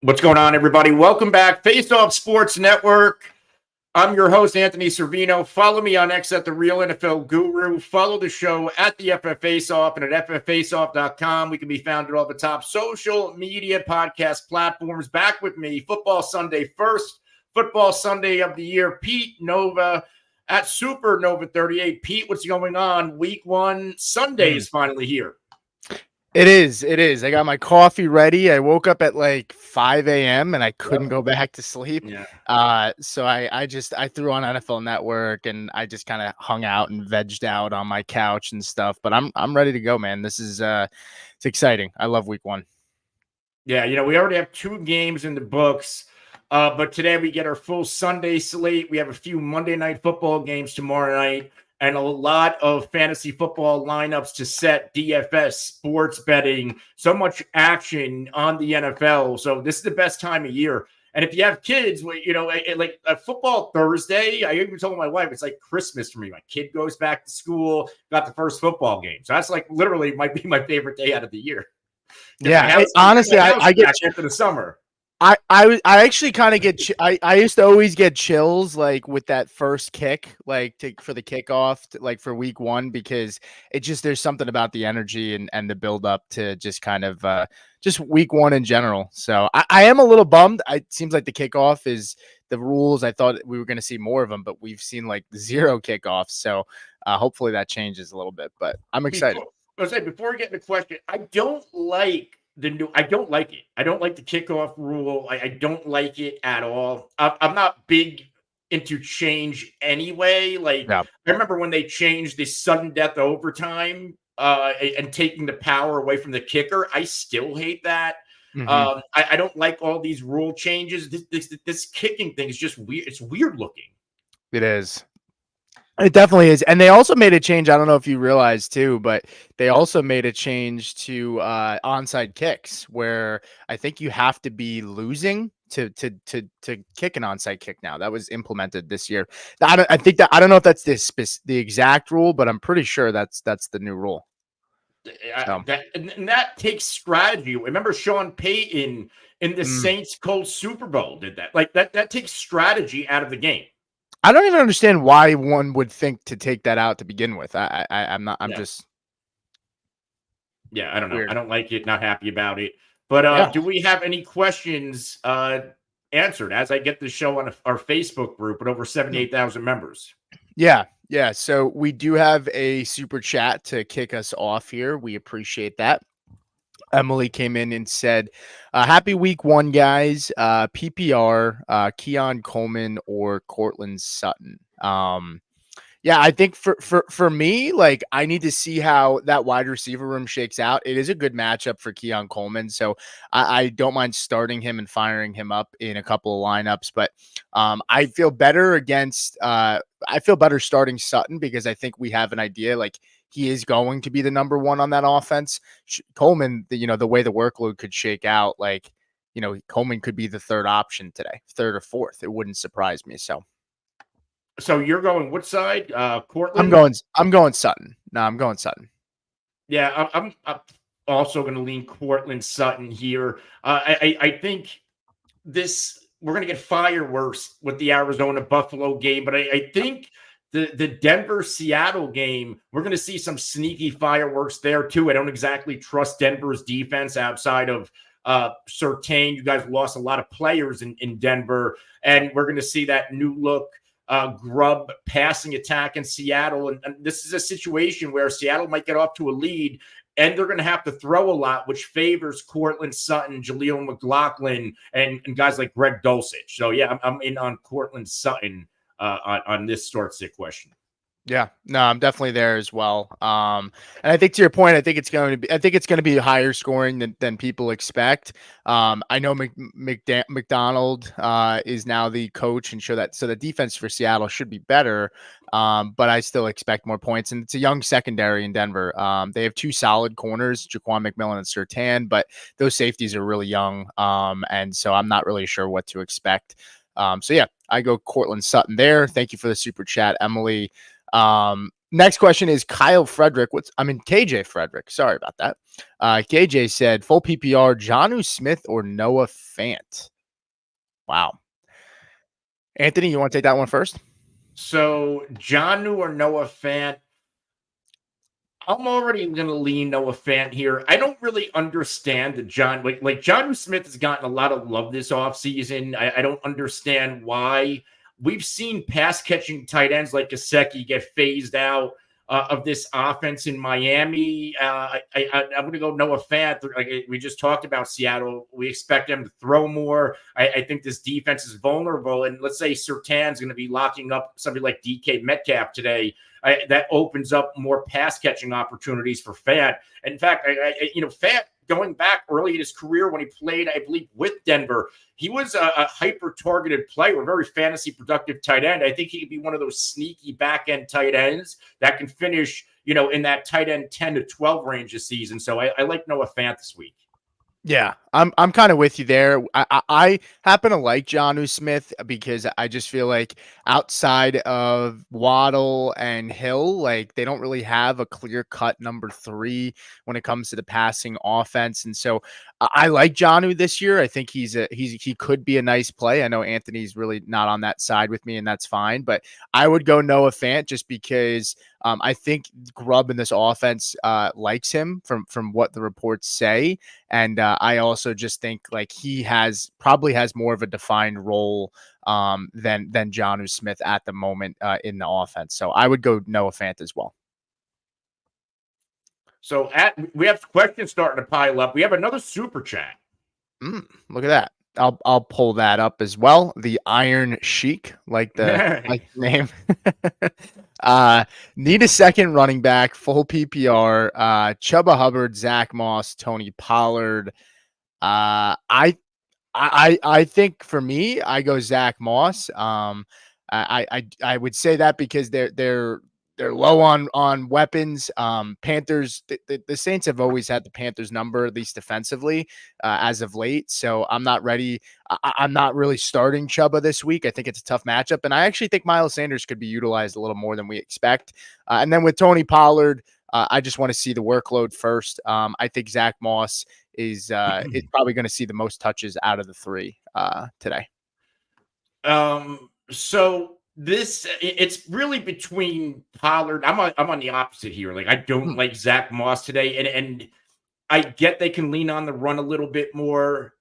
What's going on, everybody? Welcome back. Face Off Sports Network. I'm your host, Anthony Servino. Follow me on X at The Real NFL Guru. Follow the show at the FF Face Off and at fffaceoff.com. We can be found at all the top social media podcast platforms. Back with me, Football Sunday first, Football Sunday of the year, Pete Nova at Supernova 38. Pete, what's going on? Week 1, Sunday is finally here. It is. I got my coffee ready. I woke up at like 5 a.m. and I couldn't go back to sleep. Yeah. So I threw on NFL Network and I just kind of hung out and vegged out on my couch and stuff. But I'm ready to go, man. This is it's exciting. I love week 1. Yeah, we already have 2 games in the books. But today we get our full Sunday slate. We have a few Monday Night Football games tomorrow night and a lot of fantasy football lineups to set, DFS, sports betting, so much action on the NFL. So this is the best time of year. And if you have kids, like a football Thursday, I even told my wife, it's like Christmas for me. My kid goes back to school, got the first football game. So that's like literally might be my favorite day out of the year. Yeah, honestly, I get after the summer. I actually kind of get I used to always get chills like with that first kick for the kickoff like for week 1 because it just there's something about the energy and the build up to just kind of just week 1 in general. So I am a little bummed. It seems like the kickoff is the rules. I thought we were going to see more of them, but we've seen like 0 kickoffs. So hopefully that changes a little bit. But I'm excited. Before we get into the question, I don't like I don't like it. I don't like the kickoff rule. I don't like it at all. I'm not big into change anyway. I remember when they changed the sudden death overtime and taking the power away from the kicker. I still hate that. Mm-hmm. I don't like all these rule changes. This kicking thing is just weird. It's weird looking. It is. It definitely is. And they also made a change. I don't know if you realize too, but they also made a change to onside kicks where I think you have to be losing to kick an onside kick now. That was implemented this year. I don't know if that's the exact rule, but I'm pretty sure that's the new rule. That takes strategy. Remember Sean Payton in the Saints Colts Super Bowl did that. Like that takes strategy out of the game. I don't even understand why one would think to take that out to begin with. I'm not. I'm just. Yeah, I don't know. Weird. I don't like it. Not happy about it. But do we have any questions answered as I get the show on our Facebook group with over 78,000 members? Yeah. So we do have a super chat to kick us off here. We appreciate that. Emily came in and said, happy week 1, guys. PPR, Keon Coleman or Cortland Sutton. I think for me, like I need to see how that wide receiver room shakes out. It is a good matchup for Keon Coleman. So I don't mind starting him and firing him up in a couple of lineups, but I feel better starting Sutton because I think we have an idea like he is going to be the number 1 on that offense. Coleman, the way the workload could shake out, Coleman could be the 3rd option today, 3rd or 4th. It wouldn't surprise me. So you're going what side? Cortland? I'm going Sutton. No, I'm going Sutton. Yeah, I'm also going to lean Cortland Sutton here. I think we're going to get fireworks with the Arizona Buffalo game, but I think the Denver Seattle game, we're going to see some sneaky fireworks there too. I don't exactly trust Denver's defense outside of Surtain. You guys lost a lot of players in Denver, and we're going to see that new look grub passing attack in Seattle. And this is a situation where Seattle might get off to a lead and they're going to have to throw a lot, which favors Cortland Sutton, Jaleel McLaughlin, and guys like Greg Dulcich. So, yeah, I'm in on Cortland Sutton on this start sit question. Yeah, no, I'm definitely there as well. And I think to your point, I think it's going to be higher scoring than people expect. I know McDonald is now the coach, and so the defense for Seattle should be better. But I still expect more points, and it's a young secondary in Denver. They have 2 solid corners, Jaquan McMillan and Surtain, but those safeties are really young, and so I'm not really sure what to expect. I go Cortland Sutton there. Thank you for the super chat, Emily. Next question is Kyle Frederick. KJ Frederick. Sorry about that. KJ said full PPR, Jonnu Smith or Noah Fant. Wow. Anthony, you want to take that one first? So Jonnu or Noah Fant? I'm already going to lean Noah Fant here. I don't really understand the Jonnu Smith has gotten a lot of love this offseason. I don't understand why. We've seen pass catching tight ends like Gesicki get phased out of this offense in Miami. I'm going to go Noah Fant. Like we just talked about Seattle. We expect them to throw more. I think this defense is vulnerable. And let's say Surtain's going to be locking up somebody like DK Metcalf today. That opens up more pass catching opportunities for Fant. In fact, Fant going back early in his career when he played, I believe, with Denver, he was a hyper targeted player, a very fantasy productive tight end. I think he could be one of those sneaky back end tight ends that can finish, in that tight end 10 to 12 range this season. So I like Noah Fant this week. Yeah, I'm kind of with you there. I happen to like Jonnu Smith because I just feel like outside of Waddle and Hill, like they don't really have a clear cut number 3 when it comes to the passing offense. And so I like Jonnu this year. I think he could be a nice play. I know Anthony's really not on that side with me, and that's fine. But I would go Noah Fant just because I think Grubb in this offense likes him from what the reports say. And I also just think like he probably has more of a defined role than Jonnu Smith at the moment in the offense. So I would go Noah Fant as well. So we have questions starting to pile up. We have another super chat. Look at that. I'll pull that up as well. The Iron Sheik, like the name. Need a second running back, full PPR. Chuba Hubbard, Zach Moss, Tony Pollard. I think for me, I go Zach Moss. I would say that because they're low on weapons. Panthers, the Saints have always had the Panthers number, at least defensively, as of late. So I'm not ready. I'm not really starting Chuba this week. I think it's a tough matchup, and I actually think Miles Sanders could be utilized a little more than we expect. And then with Tony Pollard, I just want to see the workload first. I think Zach Moss is probably going to see the most touches out of the 3 today. So it's really between Pollard. I'm on the opposite here. Like I don't like Zach Moss today, and I get they can lean on the run a little bit more,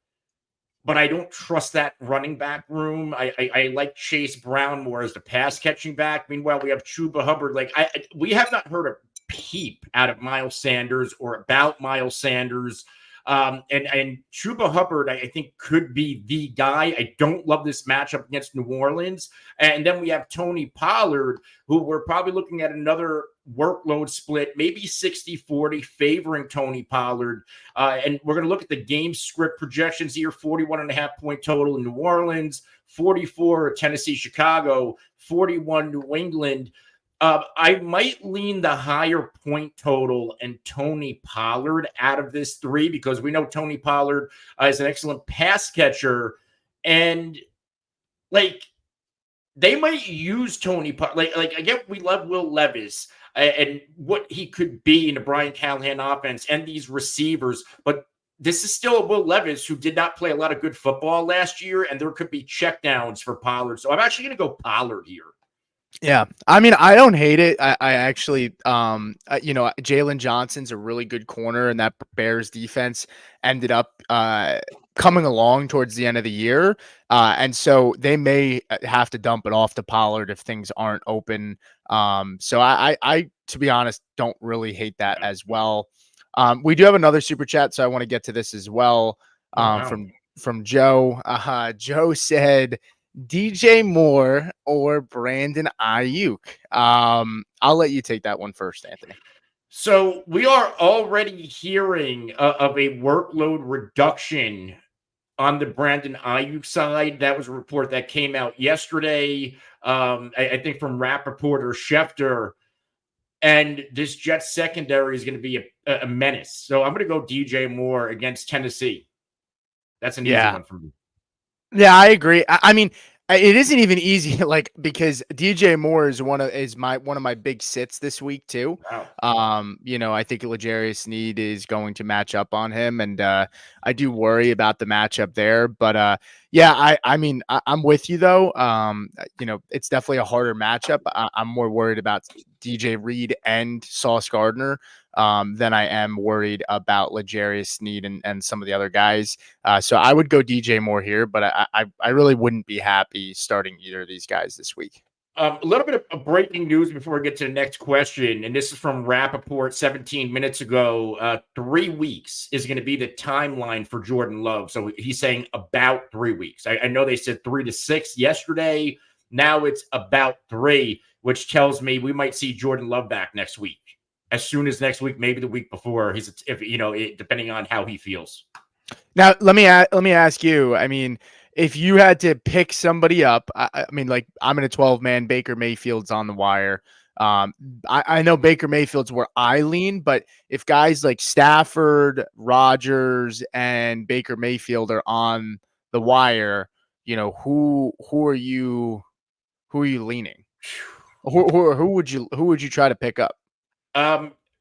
but I don't trust that running back room. I like Chase Brown more as the pass catching back. Meanwhile, we have Chuba Hubbard. Like we have not heard a peep out of Miles Sanders or about Miles Sanders. And Chuba Hubbard, I think, could be the guy. I don't love this matchup against New Orleans. And then we have Tony Pollard, who we're probably looking at another workload split, maybe 60-40, favoring Tony Pollard. And we're going to look at the game script projections here, 41.5 point total in New Orleans, 44 Tennessee, Chicago, 41 New England. I might lean the higher point total and Tony Pollard out of this 3 because we know Tony Pollard is an excellent pass catcher. And like they might use Tony Pollard. Like again, we love Will Levis and what he could be in the Brian Callahan offense and these receivers. But this is still a Will Levis who did not play a lot of good football last year, and there could be checkdowns for Pollard. So I'm actually going to go Pollard here. Yeah, I mean, I don't hate it. I actually, Jalen Johnson's a really good corner, and that Bears defense ended up coming along towards the end of the year, and so they may have to dump it off to Pollard if things aren't open. So I, to be honest, don't really hate that as well. We do have another super chat, so I want to get to this as well. From Joe. Joe said, DJ Moore or Brandon Ayuk? I'll let you take that one first, Anthony. So we are already hearing of a workload reduction on the Brandon Ayuk side. That was a report that came out yesterday, I think from Rappaport or Schefter. And this Jets secondary is going to be a menace. So I'm going to go DJ Moore against Tennessee. That's an easy one for me. Yeah, I agree. I mean, It isn't even easy, like, because DJ Moore is one of my big sits this week too. Wow. I think L'Jarius Sneed is going to match up on him, and I do worry about the matchup there. But yeah, I'm with you though. It's definitely a harder matchup. I'm more worried about DJ Reed and Sauce Gardner than I am worried about L'Jarius Sneed and some of the other guys. So I would go DJ Moore here, but I really wouldn't be happy starting either of these guys this week. A little bit of breaking news before we get to the next question, and this is from Rappaport 17 minutes ago. 3 weeks is going to be the timeline for Jordan Love. So he's saying about 3 weeks. I know they said 3 to 6 yesterday. Now it's about 3, which tells me we might see Jordan Love back next week. As soon as next week, maybe the week before. Depending on how he feels. Now, let me ask you. I mean, if you had to pick somebody up, I mean, like I'm in a 12-man. Baker Mayfield's on the wire. I know Baker Mayfield's where I lean, but if guys like Stafford, Rodgers, and Baker Mayfield are on the wire, who are you leaning? Who would you try to pick up?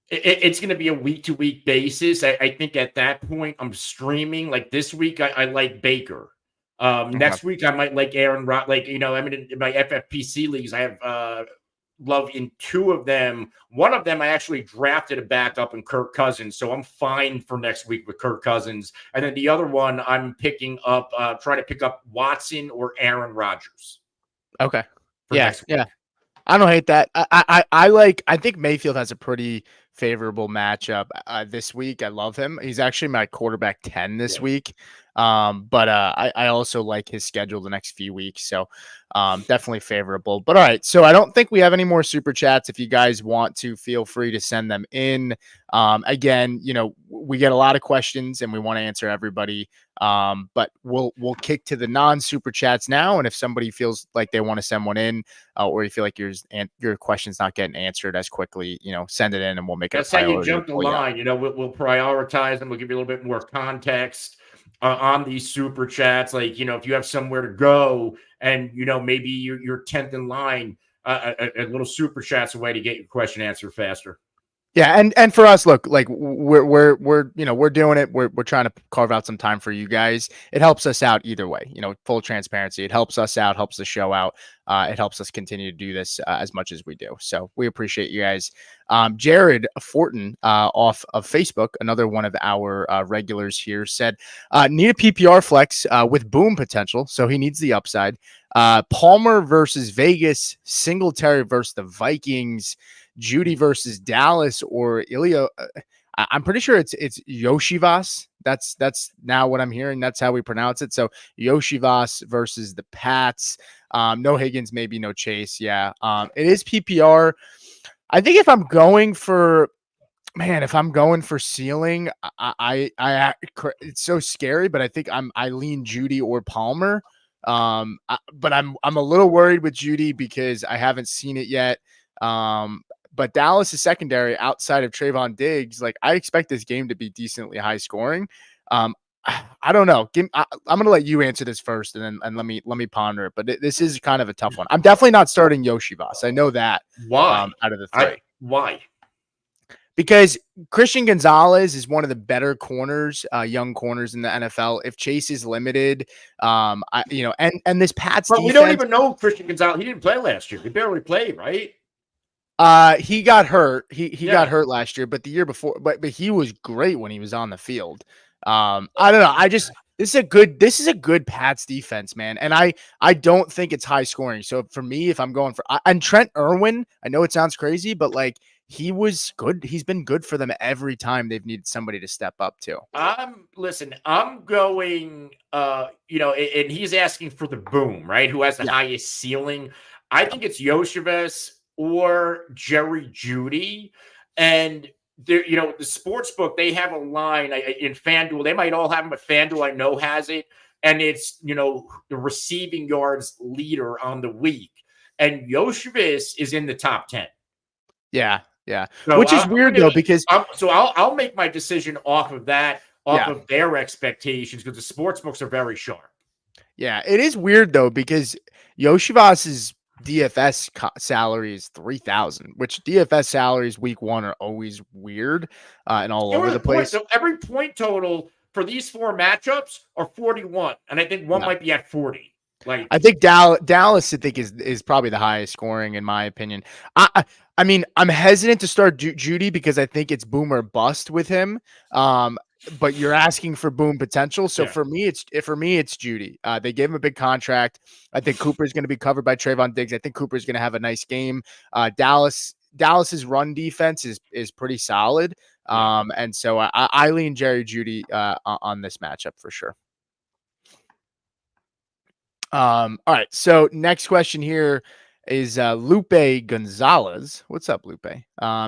It's going to be a week to week basis. I think at that point I'm streaming. Like this week, I like Baker. Okay. Next week I might like Aaron Rod. In my FFPC leagues, I have Love in 2 of them. One of them I actually drafted a backup in Kirk Cousins, so I'm fine for next week with Kirk Cousins. And then the other one I'm picking up, trying to pick up Watson or Aaron Rodgers Okay. for Yeah. next week. Yeah. I don't hate that. I think Mayfield has a pretty favorable matchup this week. I love him. He's actually my quarterback 10 this Yeah. week. But I also like his schedule the next few weeks. So definitely favorable. But all right. So I don't think we have any more super chats. If you guys want to, feel free to send them in. Again, we get a lot of questions and we want to answer everybody. But we'll kick to the non-super chats now. And if somebody feels like they want to send one in, or you feel like your question's not getting answered as quickly, send it in and we'll make it That's a how you priority to jump the pull you up. line. We'll prioritize them. We'll give you a little bit more context on these super chats. Like, if you have somewhere to go and, maybe you're 10th in line, a little super chat's a way to get your question answered faster. Yeah, and for us, look, like we're doing it. We're trying to carve out some time for you guys. It helps us out either way. Full transparency. It helps us out, helps the show out. It helps us continue to do this as much as we do. So we appreciate you guys. Jared Fortin off of Facebook, another one of our regulars here, said need a PPR flex with boom potential, so he needs the upside. Palmer versus Vegas, Singletary versus the Vikings, Judy versus Dallas, or Ilya. I'm pretty sure it's Yoshivas. That's now what I'm hearing. That's how we pronounce it. So Yoshivas versus the Pats. No Higgins, maybe no Chase. Yeah. It is PPR. I think if I'm going for ceiling, it's so scary, but I think I lean Judy or Palmer. But I'm a little worried with Judy because I haven't seen it yet. But Dallas' secondary outside of Trayvon Diggs, like I expect this game to be decently high scoring. I don't know. I'm going to let you answer this first, and then let me ponder it. But this is kind of a tough one. I'm definitely not starting Yoshivas. I know that. Why? Out of the 3, Why? because Christian Gonzalez is one of the better corners, young corners in the NFL. If Chase is limited, and this Pats But defense, we don't even know Christian Gonzalez. He didn't play last year. He barely played, right? He got hurt. He got hurt last year, but the year before, but he was great when he was on the field. I don't know. This is a good Pats defense, man. And I don't think it's high scoring. So for me, if I'm going for and Trent Irwin, I know it sounds crazy, but like he was good. He's been good for them every time they've needed somebody to step up to. I'm going, and he's asking for the boom, right? Who has the highest ceiling? I think it's Yoshevez or Jerry Judy. And the sports book, they have a line in FanDuel. They might all have them, but FanDuel I know has it. And it's, the receiving yards leader on the week. And Yoshevez is in the top 10. Yeah. Yeah. So Which is weird though, because I'll make my decision off of that, of their expectations, because the sports books are very sharp. Yeah, it is weird though because Yoshivas's DFS salary is 3,000, which DFS salaries week one are always weird and all Here over are the the point. place. So every point total for these four matchups are 41, and I think one Yeah. might be at 40. I Like, think Dallas, I think is probably the highest scoring in my opinion. I mean, I'm hesitant to start Judy because I think it's boom or bust with him. But you're asking for boom potential, so yeah, for me it's Judy. They gave him a big contract. I think Cooper's going to be covered by Trayvon Diggs. I think Cooper's going to have a nice game. Dallas's run defense is pretty solid. yeah. And so I lean Jerry Judy on this matchup for sure. All right. So next question here is Lupe Gonzalez. What's up, Lupe?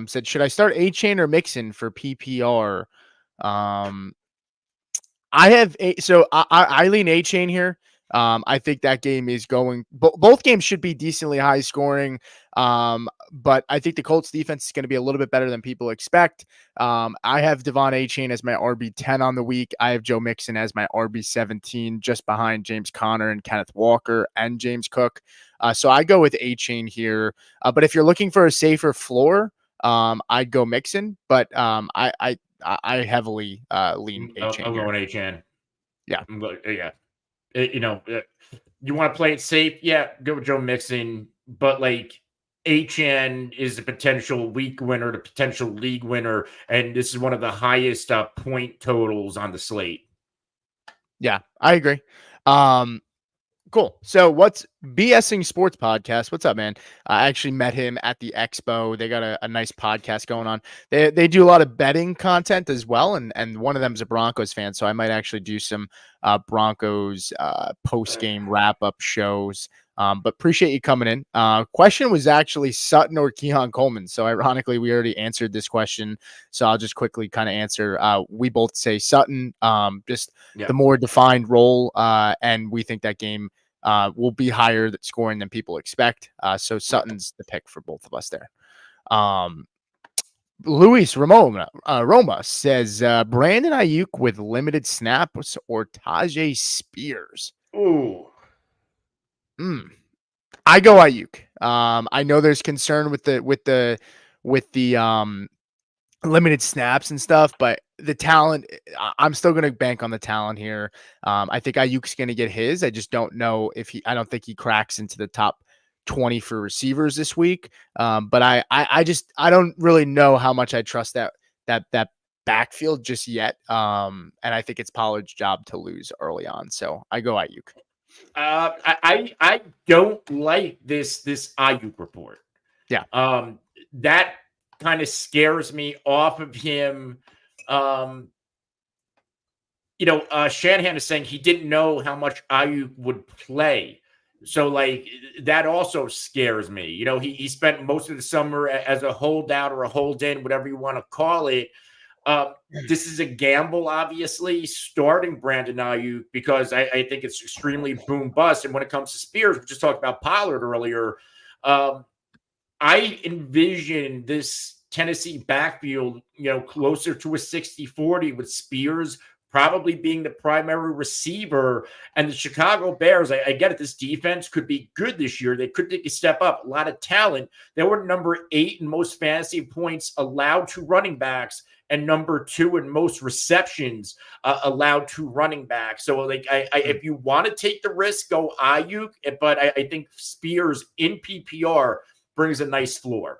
Said, should I start A Chain or Mixon for PPR? Um, I have I lean A Chain here. I think that game is going. Both games should be decently high scoring. But I think the Colts defense is going to be a little bit better than people expect. I have Devon A Chain as my RB10 on the week. I have Joe Mixon as my RB17, just behind James Conner and Kenneth Walker and James Cook. So I go with A Chain here. But if you're looking for a safer floor, I'd go Mixon. But I heavily lean A Chain I'm here. going HN. Yeah. I'm going, yeah. You want to play it safe? Yeah, go with Joe Mixon. But like HN is a potential week winner, the potential league winner, and this is one of the highest point totals on the slate. Yeah, I agree. Cool. So what's BSing Sports Podcast? What's up, man? I actually met him at the expo. They got a nice podcast going on. They do a lot of betting content as well, and one of them is a Broncos fan, so I might actually do some Broncos post game wrap up shows. But appreciate you coming in. Question was actually Sutton or Keon Coleman. So ironically, we already answered this question. So I'll just quickly kind of answer. We both say Sutton, just Yeah. the more defined role, and we think that game will be higher scoring than people expect. So Sutton's the pick for both of us there. Luis Roma says Brandon Ayuk with limited snaps or Tajay Spears. Ooh. I go Ayuk. I know there's concern with the limited snaps and stuff, but the talent, I'm still going to bank on the talent here. I think Ayuk's going to get his. I just don't know if I don't think he cracks into the top 20 for receivers this week. But I don't really know how much I trust that backfield just yet. And I think it's Pollard's job to lose early on. So I go Ayuk. I don't like this Ayuk report. Yeah. That kind of scares me off of him. Shanahan is saying he didn't know how much Ayuk would play. So, like, that also scares me. He spent most of the summer as a holdout or a hold in, whatever you want to call it. This is a gamble, obviously, starting Brandon Ayuk because I think it's extremely boom bust. And when it comes to Spears, we just talked about Pollard earlier. I envision this Tennessee backfield, closer to a 60-40 with Spears probably being the primary receiver. And the Chicago Bears, I get it, this defense could be good this year. They could take a step up, a lot of talent. They were number 8 in most fantasy points allowed to running backs and number 2 in most receptions allowed to running backs. So, like, if you want to take the risk, go Ayuk. But I think Spears in PPR brings a nice floor.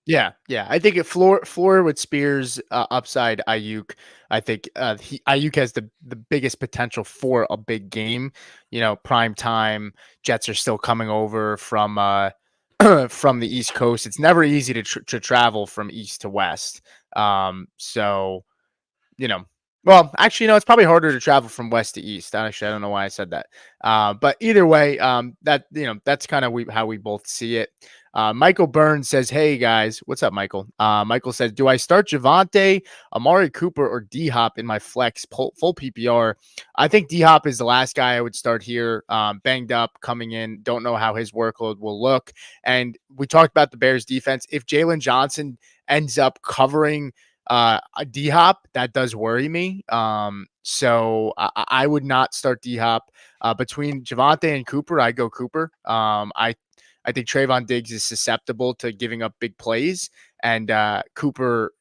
Yeah. I think it floor with Spears, upside Ayuk. I think Ayuk has the biggest potential for a big game. Prime time. Jets are still coming over from from the East Coast. It's never easy to travel from East to West. So well, actually, it's probably harder to travel from west to east. Actually, I don't know why I said that. But either way, that's kind of how we both see it. Michael Burns says, "Hey guys, what's up, Michael?" Michael says, "Do I start Javante, Amari Cooper, or D Hop in my flex full PPR?" I think D Hop is the last guy I would start here. Banged up, coming in. Don't know how his workload will look. And we talked about the Bears defense. If Jalen Johnson ends up covering D-Hop, that does worry me. So I would not start D-Hop. Between Javonte and Cooper, I go Cooper. I think Trayvon Diggs is susceptible to giving up big plays. And Cooper,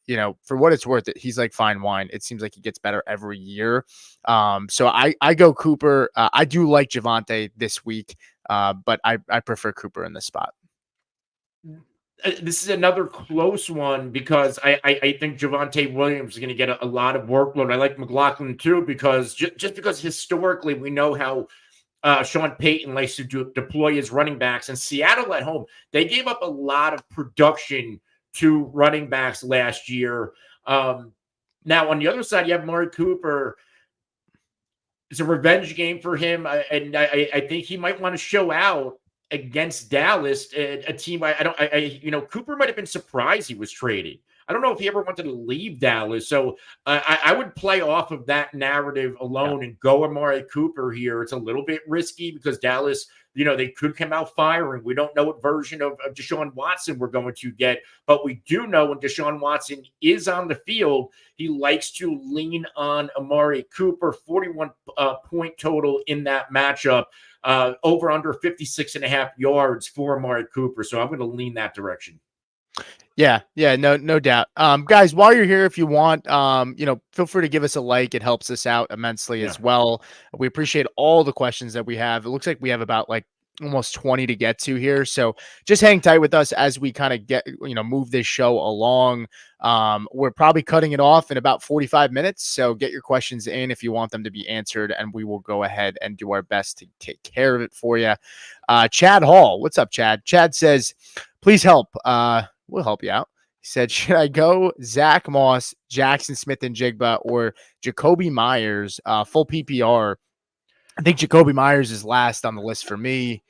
for what it's worth, he's like fine wine. It seems like he gets better every year. So I go Cooper. I do like Javonte this week, but I prefer Cooper in this spot. This is another close one because I think Javonte Williams is going to get a lot of workload. I like McLaughlin too because just because historically we know how Sean Payton likes to deploy his running backs, and Seattle at home they gave up a lot of production to running backs last year. Now on the other side you have Amari Cooper. It's a revenge game for him, and I think he might want to show out against Dallas, a team Cooper might have been surprised he was traded. I don't know if he ever wanted to leave Dallas, so I would play off of that narrative alone and go Amari Cooper here. It's a little bit risky because Dallas, they could come out firing. We don't know what version of Deshaun Watson we're going to get, but we do know when Deshaun Watson is on the field, he likes to lean on Amari Cooper. 41 point total in that matchup. Over under 56.5 yards for Amari Cooper. So I'm going to lean that direction. Yeah, no doubt. Guys, while you're here, if you want, feel free to give us a like. It helps us out immensely as well. We appreciate all the questions that we have. It looks like we have about almost 20 to get to here. So just hang tight with us as we kind of move this show along. We're probably cutting it off in about 45 minutes. So get your questions in if you want them to be answered, and we will go ahead and do our best to take care of it for you. Chad Hall, what's up, Chad? Chad says, please help. We'll help you out. He said, should I go Zach Moss, Jackson Smith and Jigba, or Jacoby Myers, full PPR? I think Jacoby Myers is last on the list for me.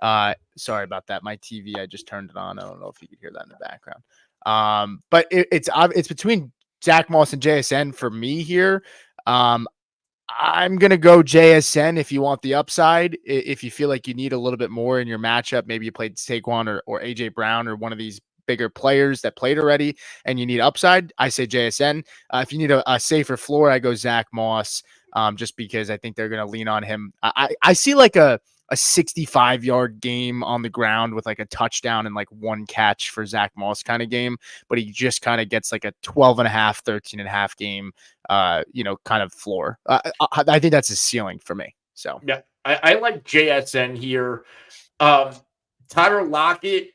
Sorry about that. My TV, I just turned it on. I don't know if you could hear that in the background. But it's between Zach Moss and JSN for me here. I'm going to go JSN if you want the upside. If you feel like you need a little bit more in your matchup, maybe you played Saquon or AJ Brown or one of these bigger players that played already and you need upside, I say JSN. If you need a safer floor, I go Zach Moss, just because I think they're going to lean on him. I see like a 65-yard game on the ground with like a touchdown and like one catch for Zach Moss kind of game, but he just kind of gets like a 12.5, 13.5 game, kind of floor. I think that's his ceiling for me. So yeah, I like JSN here. Tyler Lockett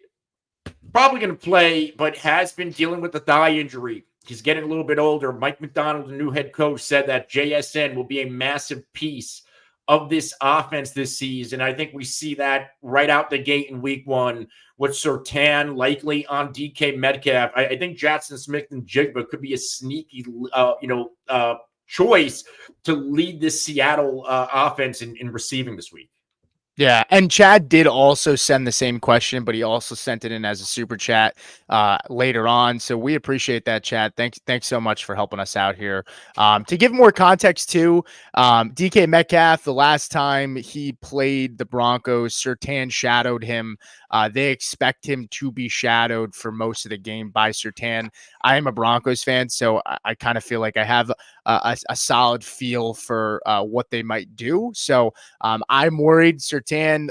probably going to play, but has been dealing with a thigh injury. He's getting a little bit older. Mike McDonald, the new head coach, said that JSN will be a massive piece of this offense this season. I think we see that right out the gate in week one with Surtain likely on DK Metcalf. I think Jackson Smith and Jigba could be a sneaky, choice to lead this Seattle offense in receiving this week. Yeah, and Chad did also send the same question, but he also sent it in as a super chat later on. So we appreciate that, Chad. Thanks so much for helping us out here. To give more context too, DK Metcalf, the last time he played the Broncos, Surtain shadowed him. They expect him to be shadowed for most of the game by Surtain. I am a Broncos fan, so I kind of feel like I have a solid feel for what they might do. So I'm worried Surtain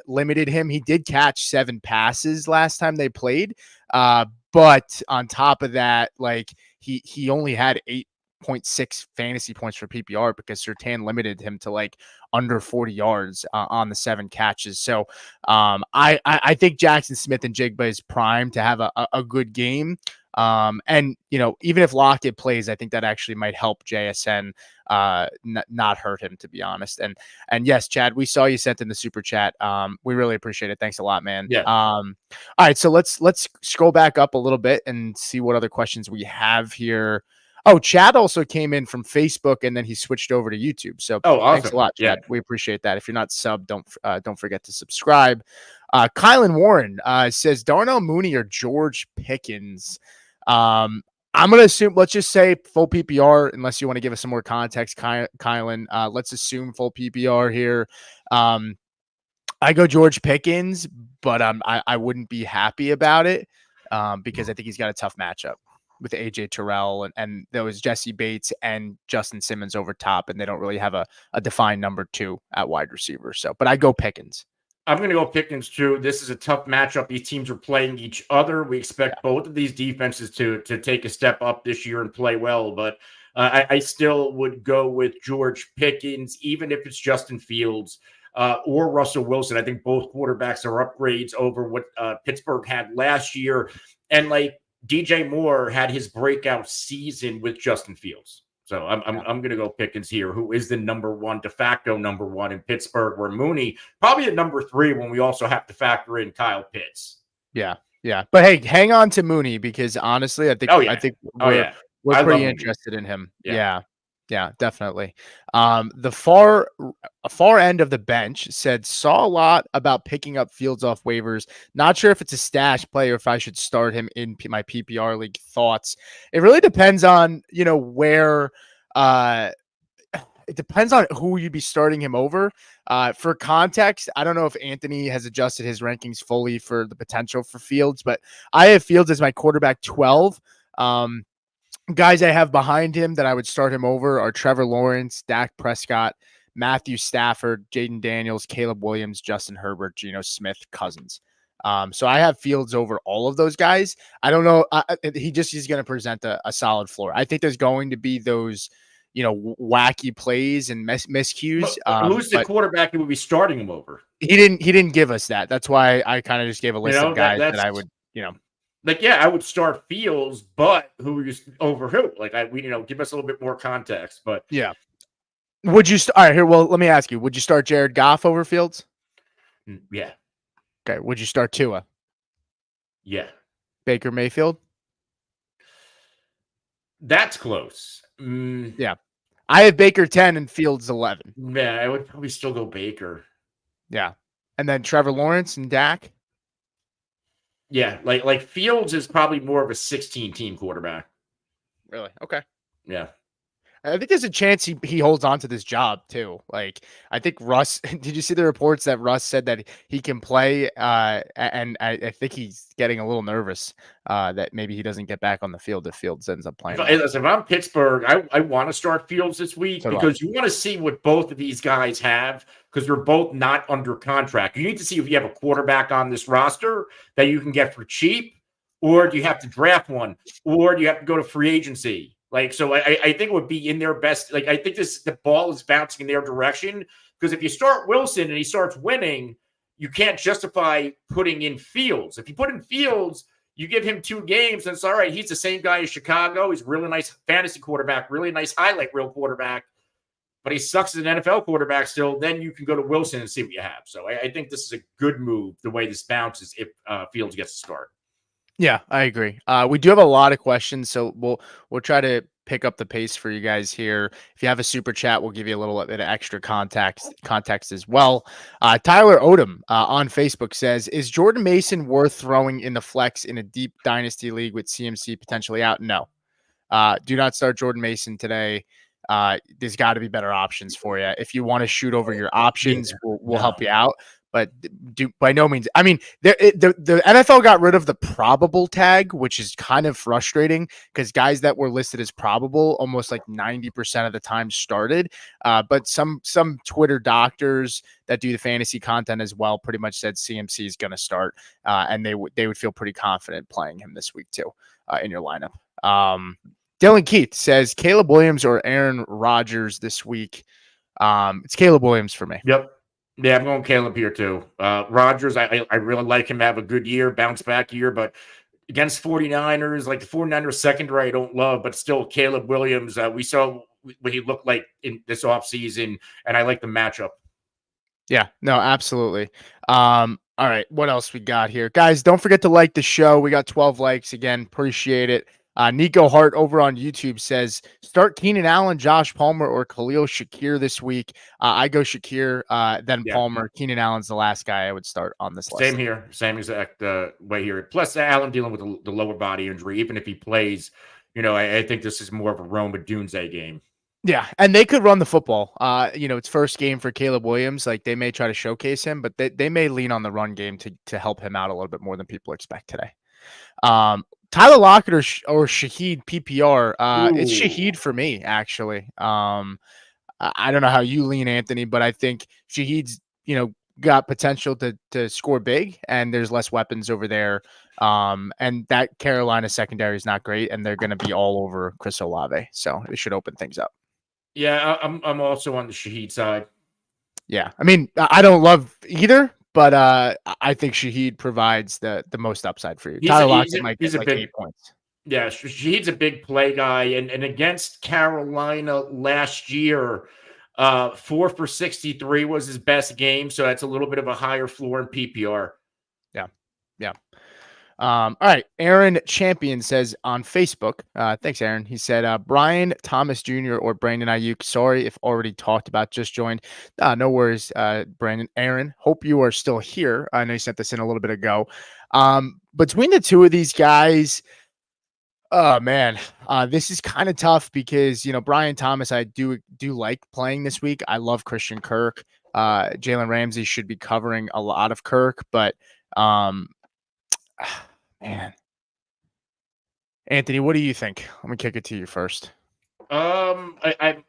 limited him. He did catch 7 passes last time they played. But on top of that, like he only had 8.6 fantasy points for PPR because Surtain limited him to like under 40 yards on the 7 catches. So I think Jackson Smith and Jigba is primed to have a good game. And even if Lockett plays, I think that actually might help JSN not hurt him, to be honest. And yes, Chad, we saw you sent in the super chat. We really appreciate it. Thanks a lot, man. Yeah. All right, so let's scroll back up a little bit and see what other questions we have here. Oh, Chad also came in from Facebook and then he switched over to YouTube. So awesome. Thanks a lot, Chad. Yeah. We appreciate that. If you're not subbed, don't forget to subscribe. Kylan Warren says Darnell Mooney or George Pickens. I'm going to assume, let's just say full PPR, unless you want to give us some more context, Kylan. Let's assume full PPR here. I go George Pickens, but I wouldn't be happy about it because I think he's got a tough matchup. with AJ Terrell and there was Jesse Bates and Justin Simmons over top, and they don't really have a defined number 2 at wide receiver. So, but I go Pickens. I'm going to go Pickens too. This is a tough matchup. These teams are playing each other. We expect both of these defenses to take a step up this year and play well, but I still would go with George Pickens, even if it's Justin Fields or Russell Wilson. I think both quarterbacks are upgrades over what Pittsburgh had last year, and like DJ Moore had his breakout season with Justin Fields. So I'm going to go Pickens here, who is the number one, de facto number one in Pittsburgh, where Mooney probably at number 3 when we also have to factor in Kyle Pitts. Yeah. But hey, hang on to Mooney because honestly, I think we're pretty interested in him. Yeah, definitely. The far end of the bench saw a lot about picking up Fields off waivers. Not sure if it's a stash play or if I should start him in my PPR league. Thoughts? It really depends on where. It depends on who you'd be starting him over. For context, I don't know if Anthony has adjusted his rankings fully for the potential for Fields, but I have Fields as my quarterback 12. Guys I have behind him that I would start him over are Trevor Lawrence, Dak Prescott, Matthew Stafford, Jaden Daniels, Caleb Williams, Justin Herbert, Geno Smith, Cousins. So I have Fields over all of those guys. I don't know. He's going to present a solid floor. I think there's going to be those, wacky plays and miscues. Who's the quarterback who would be starting him over? He didn't give us that. That's why I kind of just gave a list of guys that I would, I would start Fields, but who is over who? Give us a little bit more context. But yeah, would you? All right, here. Well, let me ask you: would you start Jared Goff over Fields? Yeah. Okay. Would you start Tua? Yeah. Baker Mayfield. That's close. Yeah, I have Baker 10 and Fields 11. Yeah, I would probably still go Baker. Yeah, and then Trevor Lawrence and Dak. Yeah, like Fields is probably more of a 16-team quarterback. Really? Okay. Yeah. I think there's a chance he holds on to this job too. Like I think Russ. Did you see the reports that Russ said that he can play? And I think he's getting a little nervous that maybe he doesn't get back on the field if Fields ends up playing. If I'm Pittsburgh, I want to start Fields this week because you want to see what both of these guys have because they're both not under contract. You need to see if you have a quarterback on this roster that you can get for cheap, or do you have to draft one, or do you have to go to free agency? So I think it would be in their best. I think the ball is bouncing in their direction because if you start Wilson and he starts winning, you can't justify putting in Fields. If you put in Fields, you give him 2 games and it's all right. He's the same guy as Chicago. He's a really nice fantasy quarterback, really nice highlight reel quarterback, but he sucks as an NFL quarterback still. Then you can go to Wilson and see what you have. So I think this is a good move the way this bounces if Fields gets to start. Yeah, I agree. We do have a lot of questions, so we'll try to pick up the pace for you guys here. If you have a super chat, we'll give you a little bit of extra context as well. Tyler Odom on Facebook says, "Is Jordan Mason worth throwing in the flex in a deep dynasty league with CMC potentially out?" No. Do not start Jordan Mason today. There's got to be better options for you. If you want to shoot over your options, we'll help you out. But by no means. I mean, the NFL got rid of the probable tag, which is kind of frustrating because guys that were listed as probable almost like 90% of the time started. But some Twitter doctors that do the fantasy content as well pretty much said CMC is going to start, and they would feel pretty confident playing him this week too in your lineup. Dylan Keith says Caleb Williams or Aaron Rodgers this week. It's Caleb Williams for me. Yep. Yeah, I'm going Caleb here too. Rodgers, I really like him to have a good year, bounce back year, but against 49ers, like the 49ers secondary, I don't love, but still Caleb Williams, we saw what he looked like in this offseason, and I like the matchup. Yeah, no, absolutely. All right, what else we got here? Guys, don't forget to like the show. We got 12 likes again. Appreciate it. Nico Hart over on YouTube says, start Keenan Allen, Josh Palmer, or Khalil Shakir this week. I go Shakir, then Palmer. Keenan Allen's the last guy I would start on this list. Same here. Same exact way here. Plus, Allen dealing with the lower body injury. Even if he plays, I think this is more of a Roma Dunze game. Yeah, and they could run the football. It's first game for Caleb Williams. Like, they may try to showcase him, but they may lean on the run game to help him out a little bit more than people expect today. Tyler Lockett or Shaheed PPR. It's Ooh. Shaheed for me, actually. I don't know how you lean, Anthony, but I think Shaheed's, got potential to score big, and there's less weapons over there. And that Carolina secondary is not great, and they're going to be all over Chris Olave, so it should open things up. Yeah, I'm also on the Shaheed side. Yeah, I mean, I don't love either, but I think Shaheed provides the most upside for you. He's a, Tyler he's Lockett a, might get he's a like big 8 points. Yeah, Shaheed's a big play guy, and against Carolina last year, 4 for 63 was his best game, so that's a little bit of a higher floor in PPR. Yeah, yeah. All right. Aaron Champion says on Facebook, thanks, Aaron. He said, Brian Thomas Jr. or Brandon Ayuk. Sorry if already talked about, just joined. No worries, Brandon. Aaron, hope you are still here. I know you sent this in a little bit ago. Between the two of these guys, oh man, this is kind of tough because Brian Thomas, I do like playing this week. I love Christian Kirk. Jalen Ramsey should be covering a lot of Kirk, but um, man, Anthony, what do you think? Let me kick it to you first. I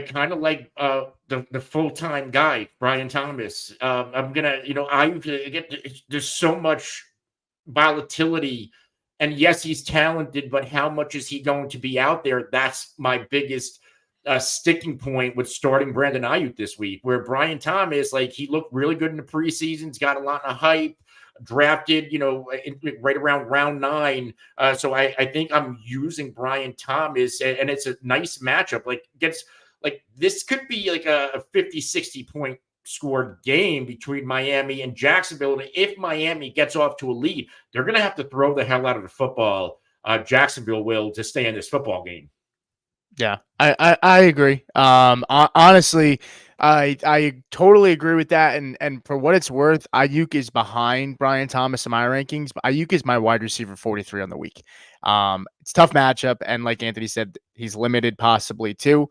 kind of like the full time guy, Brian Thomas. I'm gonna, I get there's so much volatility. And yes, he's talented, but how much is he going to be out there? That's my biggest sticking point with starting Brandon Ayuk this week. Where Brian Thomas, like he looked really good in the preseason, he's got a lot of hype. Drafted, right around round 9. So I think I'm using Brian Thomas, and it's a nice matchup. Like this could be like a 50, 60 point scored game between Miami and Jacksonville. And if Miami gets off to a lead, they're going to have to throw the hell out of the football. Jacksonville will to stay in this football game. Yeah, I agree. Honestly, I totally agree with that. And for what it's worth, Ayuk is behind Brian Thomas in my rankings, but Ayuk is my wide receiver 43 on the week. It's a tough matchup, and like Anthony said, he's limited possibly too.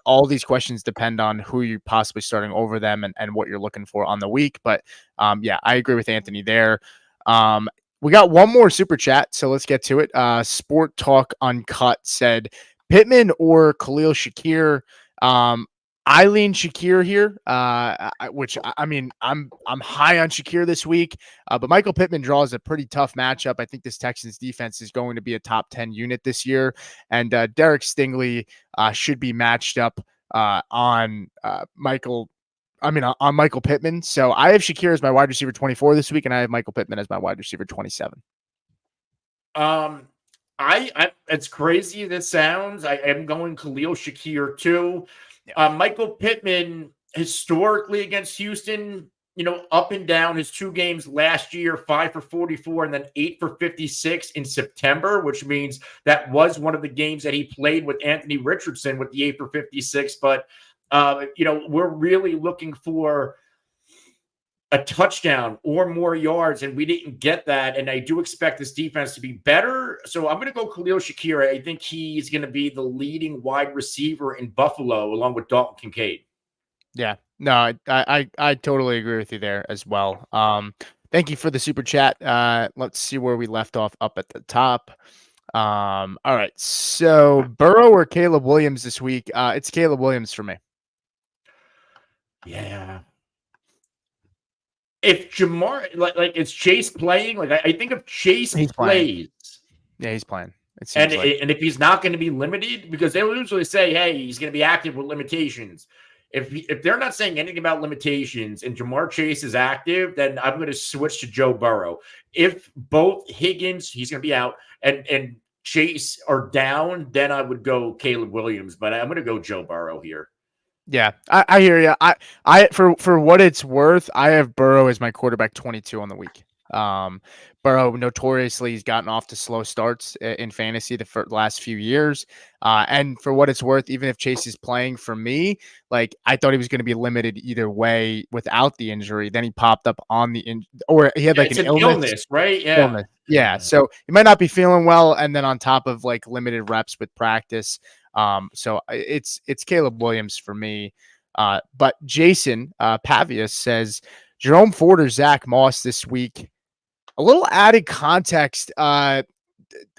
All these questions depend on who you're possibly starting over them and what you're looking for on the week. But yeah, I agree with Anthony there. We got one more super chat, so let's get to it. Sport Talk Uncut said, Pittman or Khalil Shakir. I lean Shakir here, which I mean, I'm high on Shakir this week, but Michael Pittman draws a pretty tough matchup. I think this Texans defense is going to be a top 10 unit this year, and Derek Stingley should be matched up on Michael. On Michael Pittman. So I have Shakir as my wide receiver 24 this week, and I have Michael Pittman as my wide receiver 27. I As crazy as it sounds, I am going Khalil Shakir too. Yeah. Michael Pittman historically against Houston, up and down his 2 games last year, 5 for 44 and then 8 for 56 in September, which means that was one of the games that he played with Anthony Richardson with the 8 for 56. But we're really looking for a touchdown or more yards, and we didn't get that. And I do expect this defense to be better. So I'm going to go Khalil Shakir. I think he's going to be the leading wide receiver in Buffalo, along with Dalton Kincaid. Yeah, no, I totally agree with you there as well. Thank you for the super chat. Let's see where we left off up at the top. All right, so Burrow or Caleb Williams this week? It's Caleb Williams for me. Yeah. If Jamar, like is Chase playing? Like I think if Chase He's playing. plays, Yeah, he's playing. It and seems like. and if he's not going to be limited, because they will usually say, "Hey, he's going to be active with limitations." If they're not saying anything about limitations and Jamar Chase is active, then I'm going to switch to Joe Burrow. If both Higgins, he's going to be out, and Chase are down, then I would go Caleb Williams. But I'm going to go Joe Burrow here. Yeah, I hear you. I for what it's worth, I have Burrow as my quarterback 22 on the week. Burrow notoriously has gotten off to slow starts in fantasy the last few years. And for what it's worth, even if Chase is playing, for me, like I thought he was going to be limited either way without the injury. Then he popped up on or he had like It's an an illness, right? Yeah. illness. Yeah. So he might not be feeling well. And then on top of like limited reps with practice. So it's Caleb Williams for me. But Jason Pavius says Jerome Ford or Zach Moss this week. A little added context.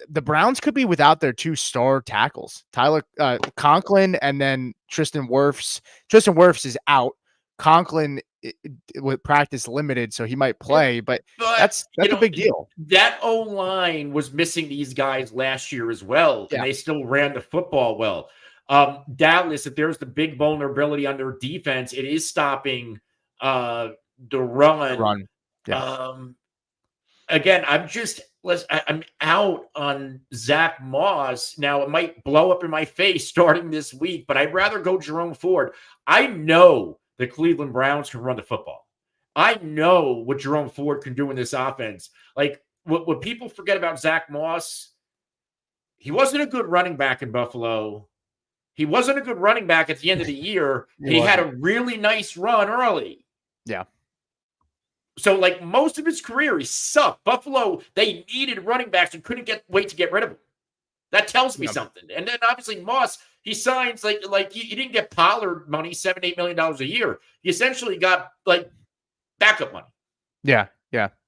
the Browns could be without their 2 star tackles, Tyler Conklin and then Tristan Wirfs. Tristan Wirfs is out. Conklin with practice limited, so he might play, but But that's a big deal. that O line was missing these guys last year as well, and Yeah. they still ran the football well. Dallas, if there's the big vulnerability on their defense, it is stopping the run. Run. Yeah. Again, I'm out on Zach Moss. Now it might blow up in my face starting this week, but I'd rather go Jerome Ford. I know the Cleveland Browns can run the football. I know what Jerome Ford can do in this offense. Like what people forget about Zach Moss, he wasn't a good running back in Buffalo. He wasn't a good running back at the end of the year. He had a really nice run early. Yeah. So, like most of his career, he sucked. Buffalo, they needed running backs and couldn't wait to get rid of him. That tells me something. And then obviously Moss, he signs like he didn't get Pollard money, $7-8 million a year. He essentially got like backup money. Yeah.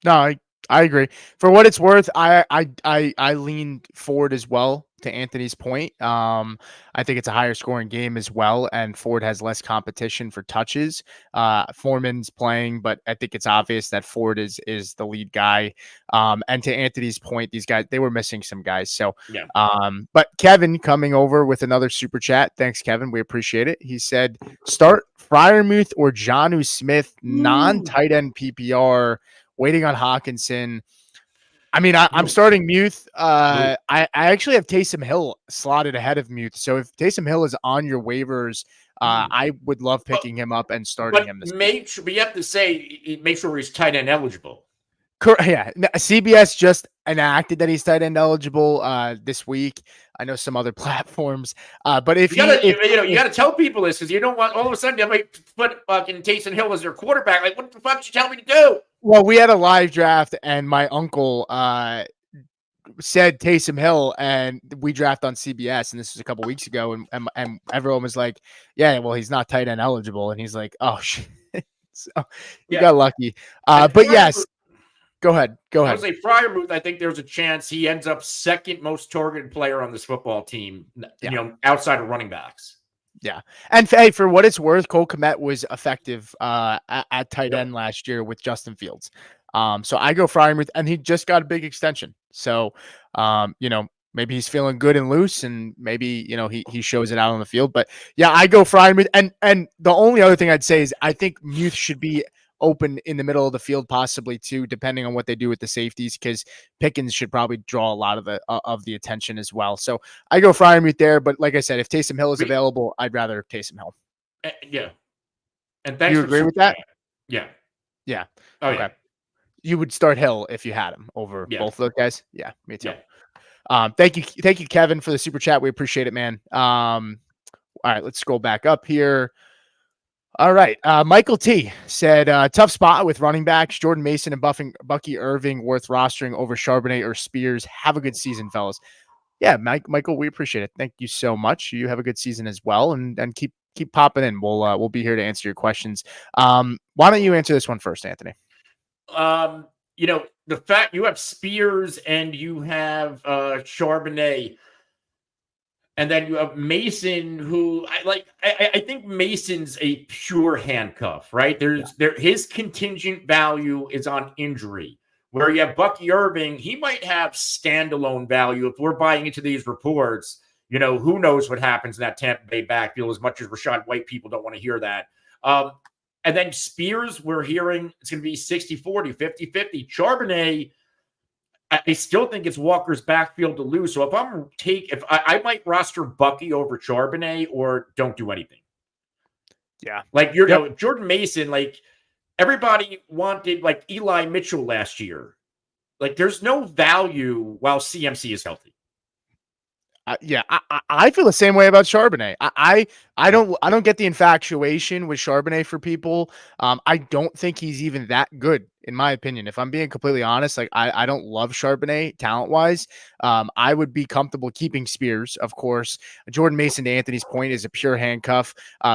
No, I agree. For what it's worth, I lean Ford as well. To Anthony's point, I think it's a higher scoring game as well, and Ford has less competition for touches. Foreman's playing, but I think it's obvious that Ford is the lead guy. And to Anthony's point, these guys, they were missing some guys. So, yeah. But Kevin coming over with another super chat. Thanks, Kevin. We appreciate it. He said, start Freiermuth or Jonnu Smith, non-tight end PPR, waiting on Hawkinson. I mean, I'm starting Muth. I actually have Taysom Hill slotted ahead of Muth. So if Taysom Hill is on your waivers, I would love picking him up and starting him. But you have to say, make sure he's tight end eligible. Yeah, CBS just enacted that he's tight end eligible this week. I know some other platforms, but if you gotta tell people this because you don't want all of a sudden they might put fucking Taysom Hill as their quarterback. Like, what the fuck did you tell me to do? Well, we had a live draft, and my uncle said Taysom Hill, and we draft on CBS, and this was a couple weeks ago, and everyone was like, "Yeah, well, he's not tight end eligible," and he's like, "Oh shit." So you got lucky, but yes. Go ahead. I would say Freiermuth, I think there's a chance he ends up second most targeted player on this football team, outside of running backs. Yeah. And hey, for what it's worth, Cole Kmet was effective at tight end last year with Justin Fields. So I go Freiermuth, and he just got a big extension. So, maybe he's feeling good and loose, and maybe, he shows it out on the field. But yeah, I go Freiermuth. And the only other thing I'd say is I think Muth should be open in the middle of the field, possibly too, depending on what they do with the safeties, because Pickens should probably draw a lot of the attention as well. So I go Freiermuth there, but like I said, if Taysom Hill is available, I'd rather Taysom Hill. Yeah. And thanks. You agree with that? Yeah. Yeah. Oh, okay. Yeah. You would start Hill if you had him over both of those guys. Yeah, me too. Yeah. Thank you, Kevin, for the super chat. We appreciate it, man. All right, let's scroll back up here. All right. Michael T said, tough spot with running backs. Jordan Mason and Bucky Irving worth rostering over Charbonnet or Spears. Have a good season, fellas. Yeah, Michael, we appreciate it. Thank you so much. You have a good season as well, and keep popping in. We'll be here to answer your questions. Why don't you answer this one first, Anthony? The fact you have Spears and you have Charbonnet, and then you have Mason, who I think Mason's a pure handcuff, right? His contingent value is on injury. Where you have Bucky Irving, he might have standalone value if we're buying into these reports. Who knows what happens in that Tampa Bay backfield, as much as Rachaad White people don't want to hear that. And then Spears, we're hearing it's going to be 60-40, 50-50. Charbonnet, I still think it's Walker's backfield to lose. So if I might roster Bucky over Charbonnet or don't do anything. Yeah. Jordan Mason, everybody wanted Eli Mitchell last year. There's no value while CMC is healthy. I feel the same way about Charbonnet. I don't get the infatuation with Charbonnet for people. I don't think he's even that good in my opinion. If I'm being completely honest, like I don't love Charbonnet talent wise. I would be comfortable keeping Spears, of course. Jordan Mason, to Anthony's point, is a pure handcuff.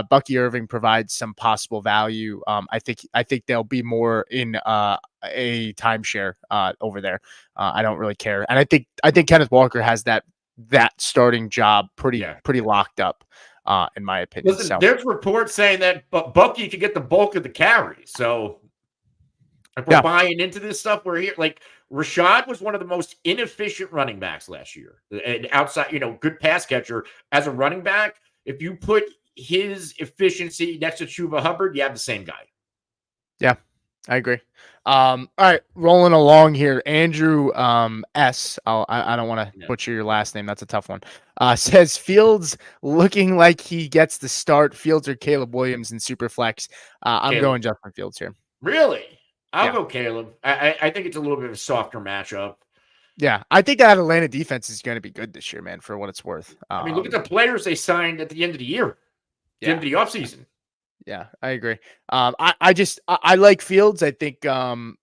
Bucky Irving provides some possible value. I think they'll be more in a timeshare over there. I don't really care, and I think Kenneth Walker has that starting job Yeah. pretty locked up, in my opinion. Listen, So there's reports saying that Bucky could get the bulk of the carries. So if we're yeah, buying into this stuff, we're here. Like Rashad was one of the most inefficient running backs last year, and outside, good pass catcher as a running back. If you put his efficiency next to Chuba Hubbard, you have the same guy. yeah, I agree. All right, rolling along here. Andrew S. I don't want to Yeah. butcher your last name. That's a tough one. Says Fields looking like he gets the start. Fields or Caleb Williams in Superflex. I'm Caleb. going Justin Fields here. Really? I'll Yeah. go Caleb. I think it's a little bit of a softer matchup. Yeah, I think that Atlanta defense is going to be good this year, man, for what it's worth. I mean, look at the players they signed at the end of the year, the end of the offseason. Yeah, I agree. I like Fields. I think I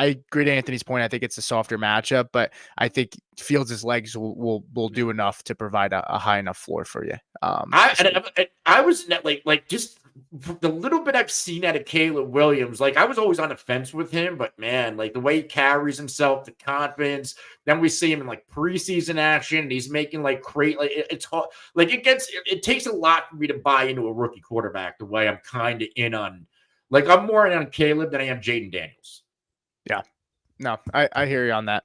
agree to Anthony's point. I think it's a softer matchup, but I think Fields' legs will do enough to provide a high enough floor for you. I was like just the little bit I've seen out of Caleb Williams, like I was always on the fence with him, but man, like the way he carries himself, the confidence. Then we see him in like preseason action, and he's making like it's hard. Like it takes a lot for me to buy into a rookie quarterback the way I'm kind of in on. Like I'm more in on Caleb than I am Jaden Daniels. Yeah, no, I hear you on that.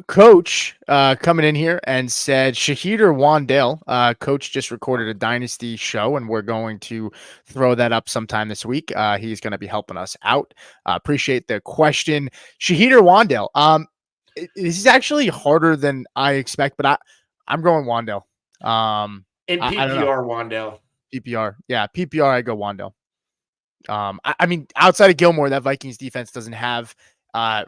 Coach coming in here and said Shaheed or Wandale. Coach just recorded a dynasty show, and we're going to throw that up sometime this week. He's going to be helping us out. Appreciate the question. Shaheed or Wandale. This is actually harder than I expect, but I'm going Wandale. In I don't know. PPR, Wandale. PPR, yeah, PPR. I go Wandale. I mean, outside of Gilmore, that Vikings defense doesn't have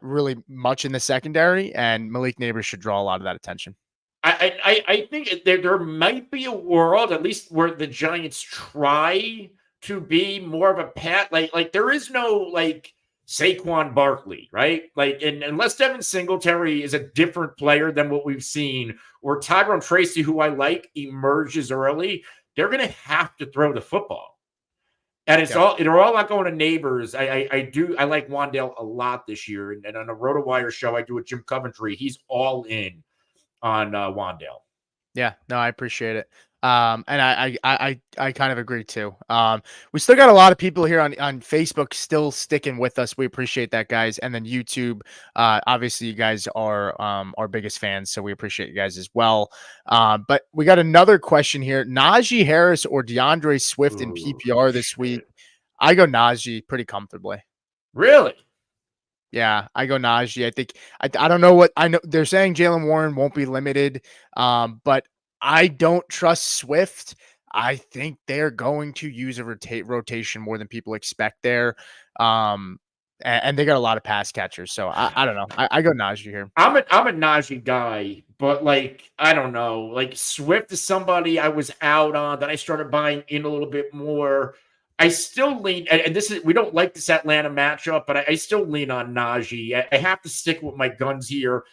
really much in the secondary, and Malik Neighbors should draw a lot of that attention. I think there might be a world, at least where the Giants try to be more of a pat. Like there is no like Saquon Barkley, right? Like, and unless Devin Singletary is a different player than what we've seen, or Tyrone Tracy, who I like, emerges early, they're going to have to throw the football. And they're all not going to Neighbors. I like Wandale a lot this year. And on a RotoWire show I do with Jim Coventry, he's all in on Wandale. Yeah, no, I appreciate it. And I kind of agree too. We still got a lot of people here on Facebook still sticking with us. We appreciate that, guys. And then YouTube, obviously you guys are our biggest fans, so we appreciate you guys as well. But we got another question here: Najee Harris or DeAndre Swift in PPR this week? I go Najee pretty comfortably. Really? Yeah, I go Najee. I think I don't know what I know. They're saying Jalen Warren won't be limited, but I don't trust Swift. I think they're going to use a rotation more than people expect there. And they got a lot of pass catchers, so I don't know. I go Najee here. I'm a Najee guy, but like I don't know. Like Swift is somebody I was out on that I started buying in a little bit more. I still lean, and this is we don't like this Atlanta matchup, but I still lean on Najee. I have to stick with my guns here.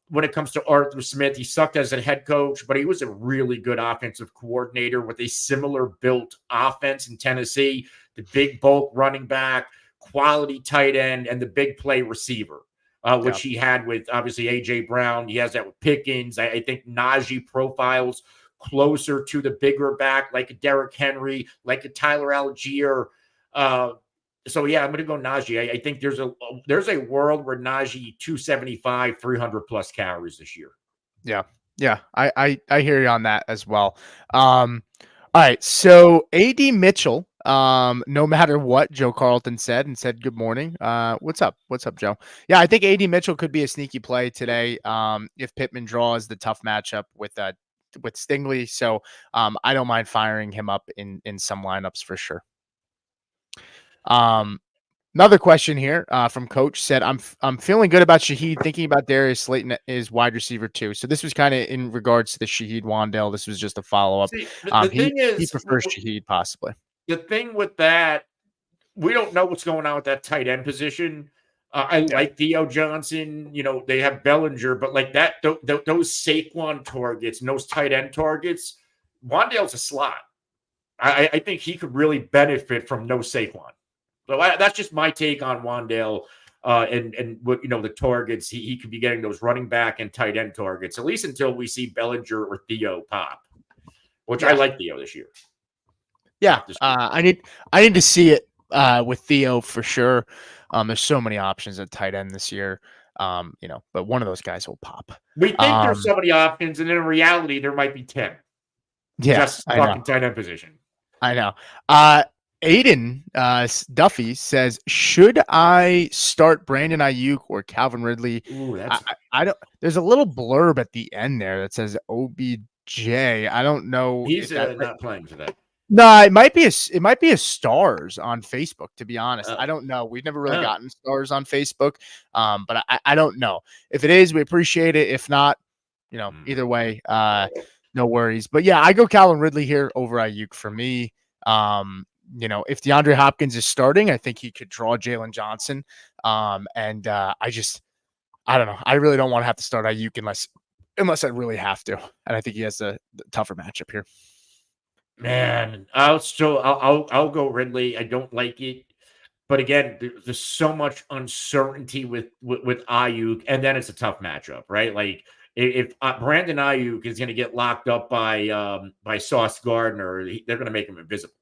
When it comes to Arthur Smith, he sucked as a head coach, but he was a really good offensive coordinator with a similar built offense in Tennessee. The big bulk running back, quality tight end, and the big play receiver, which he had with obviously AJ Brown. He has that with Pickens. I think Najee profiles closer to the bigger back, like a Derrick Henry, like a Tyler Algier. So yeah, I'm going to go Najee. I think there's a world where Najee 275, 300 plus carries this year. Yeah, I hear you on that as well. All right, so AD Mitchell. No matter what Joe Carlton said good morning. What's up, Joe? Yeah, I think AD Mitchell could be a sneaky play today. If Pittman draws the tough matchup with Stingley, so I don't mind firing him up in some lineups for sure. Another question here from Coach said, I'm feeling good about Shaheed, thinking about Darius Slayton is wide receiver too. So this was kind of in regards to the Shaheed Wandale. This was just a follow up. See, the thing is, he prefers Shaheed possibly. the thing with that, we don't know what's going on with that tight end position. I Yeah. like Theo Johnson. They have Bellinger, but like that, those Saquon targets and those tight end targets, Wandale's a slot. I think he could really benefit from no Saquon. So that's just my take on Wandale. And what the targets he could be getting, those running back and tight end targets, at least until we see Bellinger or Theo pop, which I Yeah. like Theo this year. Yeah. I need to see it with Theo for sure. There's so many options at tight end this year. But one of those guys will pop. We think there's so many options, and in reality, there might be 10. Yeah, Just I fucking know. tight end position. I know. Aiden Duffy says, should I start Brandon Ayuk or Calvin Ridley? Ooh, that's I don't. There's a little blurb at the end there that says OBJ. I don't know he's if that. not playing for that. No, it might be a stars on Facebook. To be honest, I don't know. We've never really Oh. gotten stars on Facebook, but I don't know. If it is, we appreciate it. If not, either way, no worries. But yeah, I go Calvin Ridley here over Ayuk for me. If DeAndre Hopkins is starting, I think he could draw Jalen Johnson. And I don't know. I really don't want to have to start Ayuk unless I really have to. And I think he has the tougher matchup here. Man, I'll go Ridley. I don't like it, but again, there's so much uncertainty with Ayuk, and then it's a tough matchup, right? Like if Brandon Ayuk is going to get locked up by Sauce Gardner, they're going to make him invisible.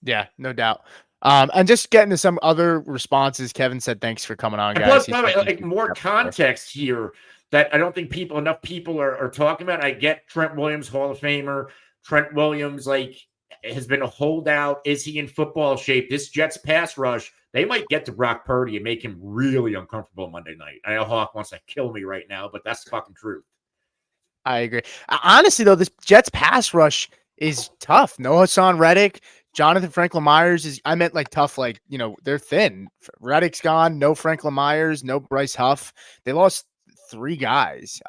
Yeah, no doubt. And just getting to some other responses. Kevin said, "Thanks for coming on, guys." Plus, like more context here that I don't think enough people are talking about. I get Trent Williams, Hall of Famer. Trent Williams, has been a holdout. Is he in football shape? This Jets pass rush, they might get to Brock Purdy and make him really uncomfortable Monday night. I know Hawk wants to kill me right now, but that's the fucking truth. I agree. Honestly, though, this Jets pass rush is tough. No Hassan Reddick, Jonathan Franklin Myers I meant tough, they're thin. Reddick's gone. No Franklin Myers, no Bryce Huff. They lost 3 guys.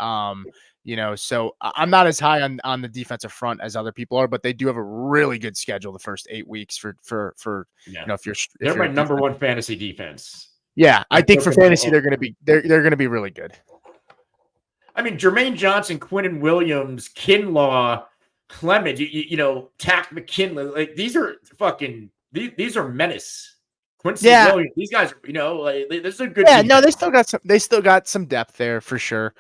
So I'm not as high on the defensive front as other people are, but they do have a really good schedule the first 8 weeks for if they're my number one fantasy defense. Yeah, I think for fantasy they're gonna be really good. I mean, Jermaine Johnson, Quinnen Williams, Kinlaw, Clement, Tack McKinley, these are fucking these are menace. Quincy Williams, these guys, this is a good. Yeah, defense. No, they still got some depth there for sure.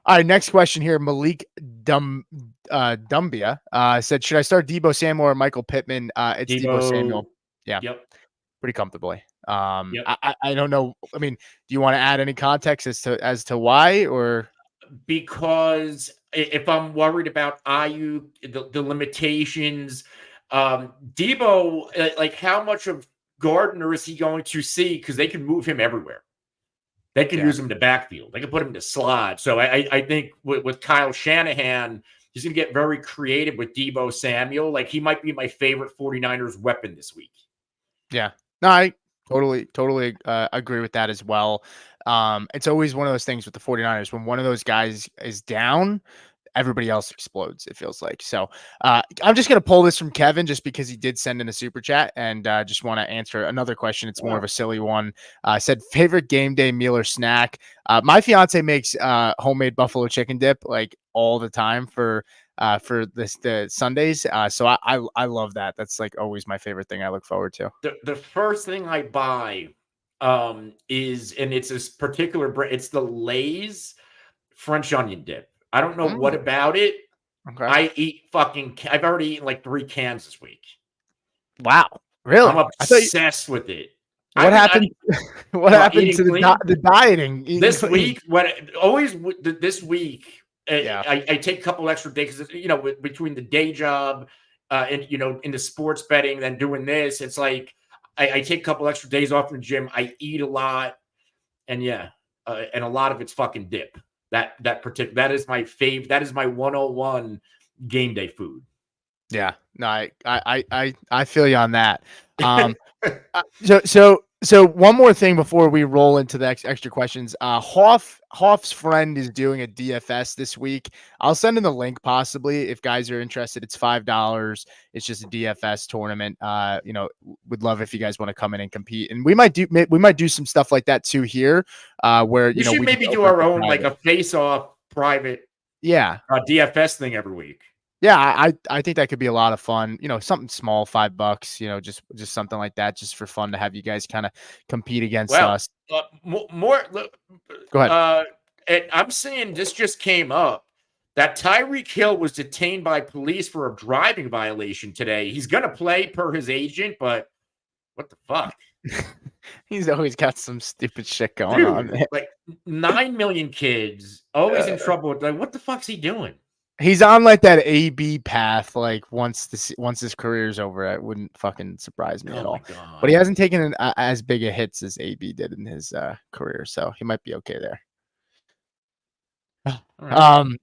All right, next question here. Malik Dumbia said, should I start Deebo Samuel or Michael Pittman? It's Deebo Samuel. Yeah. Yep. Pretty comfortably. Yep. I don't know. I mean, do you want to add any context as to why, or? Because if I'm worried about Ayuk, the limitations, Deebo, how much of Gardner is he going to see? Because they can move him everywhere. They can use him in the backfield. They can put him to slot. So I think with Kyle Shanahan, he's going to get very creative with Deebo Samuel. He might be my favorite 49ers weapon this week. Yeah. No, I totally agree with that as well. It's always one of those things with the 49ers. When one of those guys is down, everybody else explodes, it feels like. So I'm just going to pull this from Kevin just because he did send in a super chat, and just want to answer another question. It's more of a silly one. Said, favorite game day meal or snack? My fiance makes homemade buffalo chicken dip all the time for the Sundays. So I love that. That's always my favorite thing I look forward to. The first thing I buy is, and it's this particular brand, it's the Lay's French onion dip. I don't know what about it. Okay. I've already eaten 3 cans this week. Wow. Really? I'm obsessed with it. What happened? What happened to the dieting this week? This week, I take a couple extra days because between the day job and in the sports betting, then doing this, it's I take a couple extra days off from the gym. I eat a lot, and and a lot of it's fucking dip. That is my fave. That is my 101 game day food. Yeah. No, I feel you on that. So So one more thing before we roll into the extra questions. Hoff's friend is doing a DFS this week. I'll send in the link possibly if guys are interested. It's $5. It's just a DFS tournament. Would love if you guys want to come in and compete. And we might do some stuff like that too here, where We should we just maybe do open up our the own like private. a face-off private Yeah. DFS thing every week. Yeah, I think that could be a lot of fun. Something small, $5. Just something like that, just for fun to have you guys kind of compete against Well, us. more. Go ahead. And I'm saying this just came up that Tyreek Hill was detained by police for a driving violation today. He's going to play per his agent, but what the fuck? He's always got some stupid shit going on. Dude, like 9 million kids always in trouble. Like, what the fuck's he doing? He's on like that AB path. Like once his career's over, it wouldn't fucking surprise me at Oh my all. But God. he hasn't taken as big a hits as AB did in his career, so he might be okay there. All right.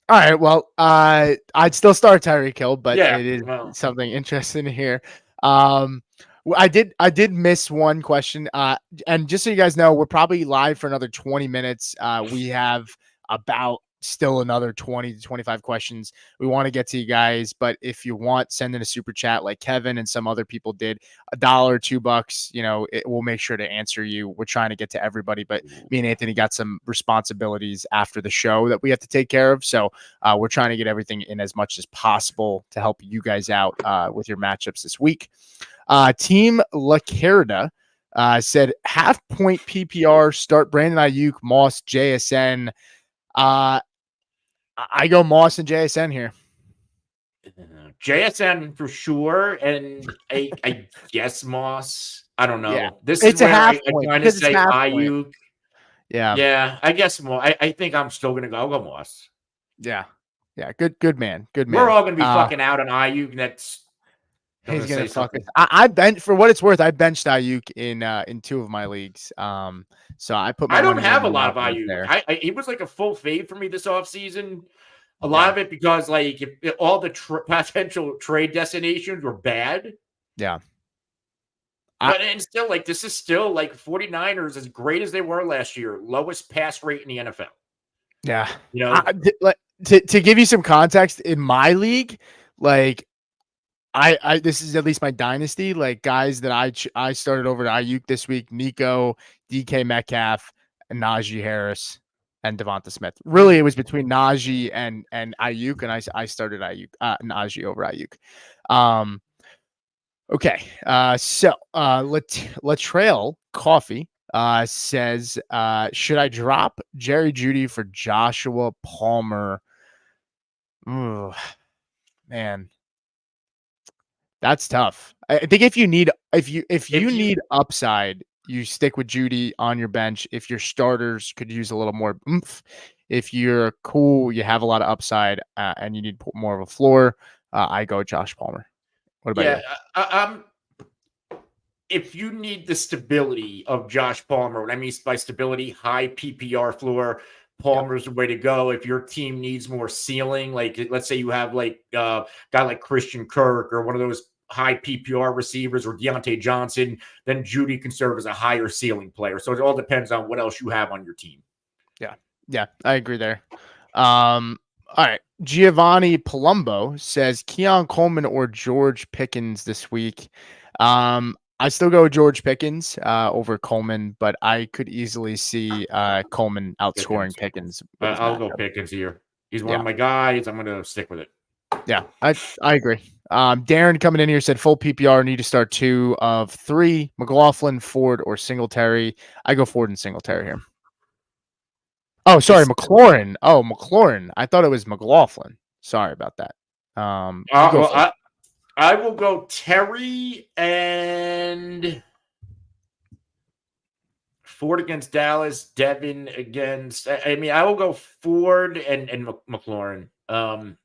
All right. Well, I'd still start Tyreek Hill, but Yeah. it is Well, something interesting here. I did miss one question. And just so you guys know, we're probably live for another 20 minutes. We have about still another 20 to 25 questions we want to get to you guys. But if you want, send in a super chat like Kevin and some other people did, $1, $2, we'll make sure to answer you. We're trying to get to everybody, but me and Anthony got some responsibilities after the show that we have to take care of. So we're trying to get everything in as much as possible to help you guys out with your matchups this week. Team Lacerda said half point PPR, start Brandon Ayuk, Moss, JSN. I go Moss and JSN here. JSN for sure, and I guess Moss. I don't know. Yeah. This is It's a where half I point kind of because it's say half point. Ayuk. Yeah. Yeah, I guess more. I think I'm still gonna go. I'll go Moss. Yeah. Yeah. Good man. Good man. We're all gonna be fucking out on Ayuk. That's I'm He's gonna gonna say fuck us. something. I bench for what it's worth. I benched Ayuk in 2 of my leagues. So I put my I don't money where have a my lot of mouth is Ayuk. there. He was like a full fade for me this offseason. A lot Yeah. of it because like if all the potential trade destinations were bad. Yeah. But and still, like this is still like 49ers as great as they were last year, lowest pass rate in the NFL. Yeah. You know, To give you some context, in my league, like I this is at least my dynasty. Like guys that I started over to Ayuk this week: Nico, DK Metcalf, and Najee Harris, and Devonta Smith. Really, it was between Najee and Ayuk, and I started Ayuk Najee over Ayuk. Okay. So Latrell Coffee says, should I drop Jerry Judy for Joshua Palmer? Ooh, man, that's tough. I think if you need upside, you stick with Judy on your bench. If your starters could use a little more oomph, if you're cool, you have a lot of upside, and you need more of a floor, I go Josh Palmer. What about you? yeah, I'm if you need the stability of Josh Palmer, what I mean by stability, high PPR floor, Yep. Palmer's the way to go. If your team needs more ceiling, like let's say you have like a guy like Christian Kirk or one of those high PPR receivers or Deontay Johnson, then Judy can serve as a higher ceiling player. So it all depends on what else you have on your team. Yeah. Yeah, I agree there. All right. Giovanni Palumbo says Keon Coleman or George Pickens this week. I still go George Pickens over Coleman, but I could easily see Coleman outscoring Pickens with his I'll go matchup. Pickens here. He's one Yeah. of my guys. I'm going to stick with it. Yeah, I agree. Darren coming in here said full PPR need to start 2 of 3: McLaughlin, Ford, or Singletary. I go Ford and Singletary here. Oh, sorry, McLaurin. Oh, McLaurin. I thought it was McLaughlin. Sorry about that. You go first. I will go Terry and Ford against Dallas, Devin against. I mean, I will go Ford and McLaurin. Okay.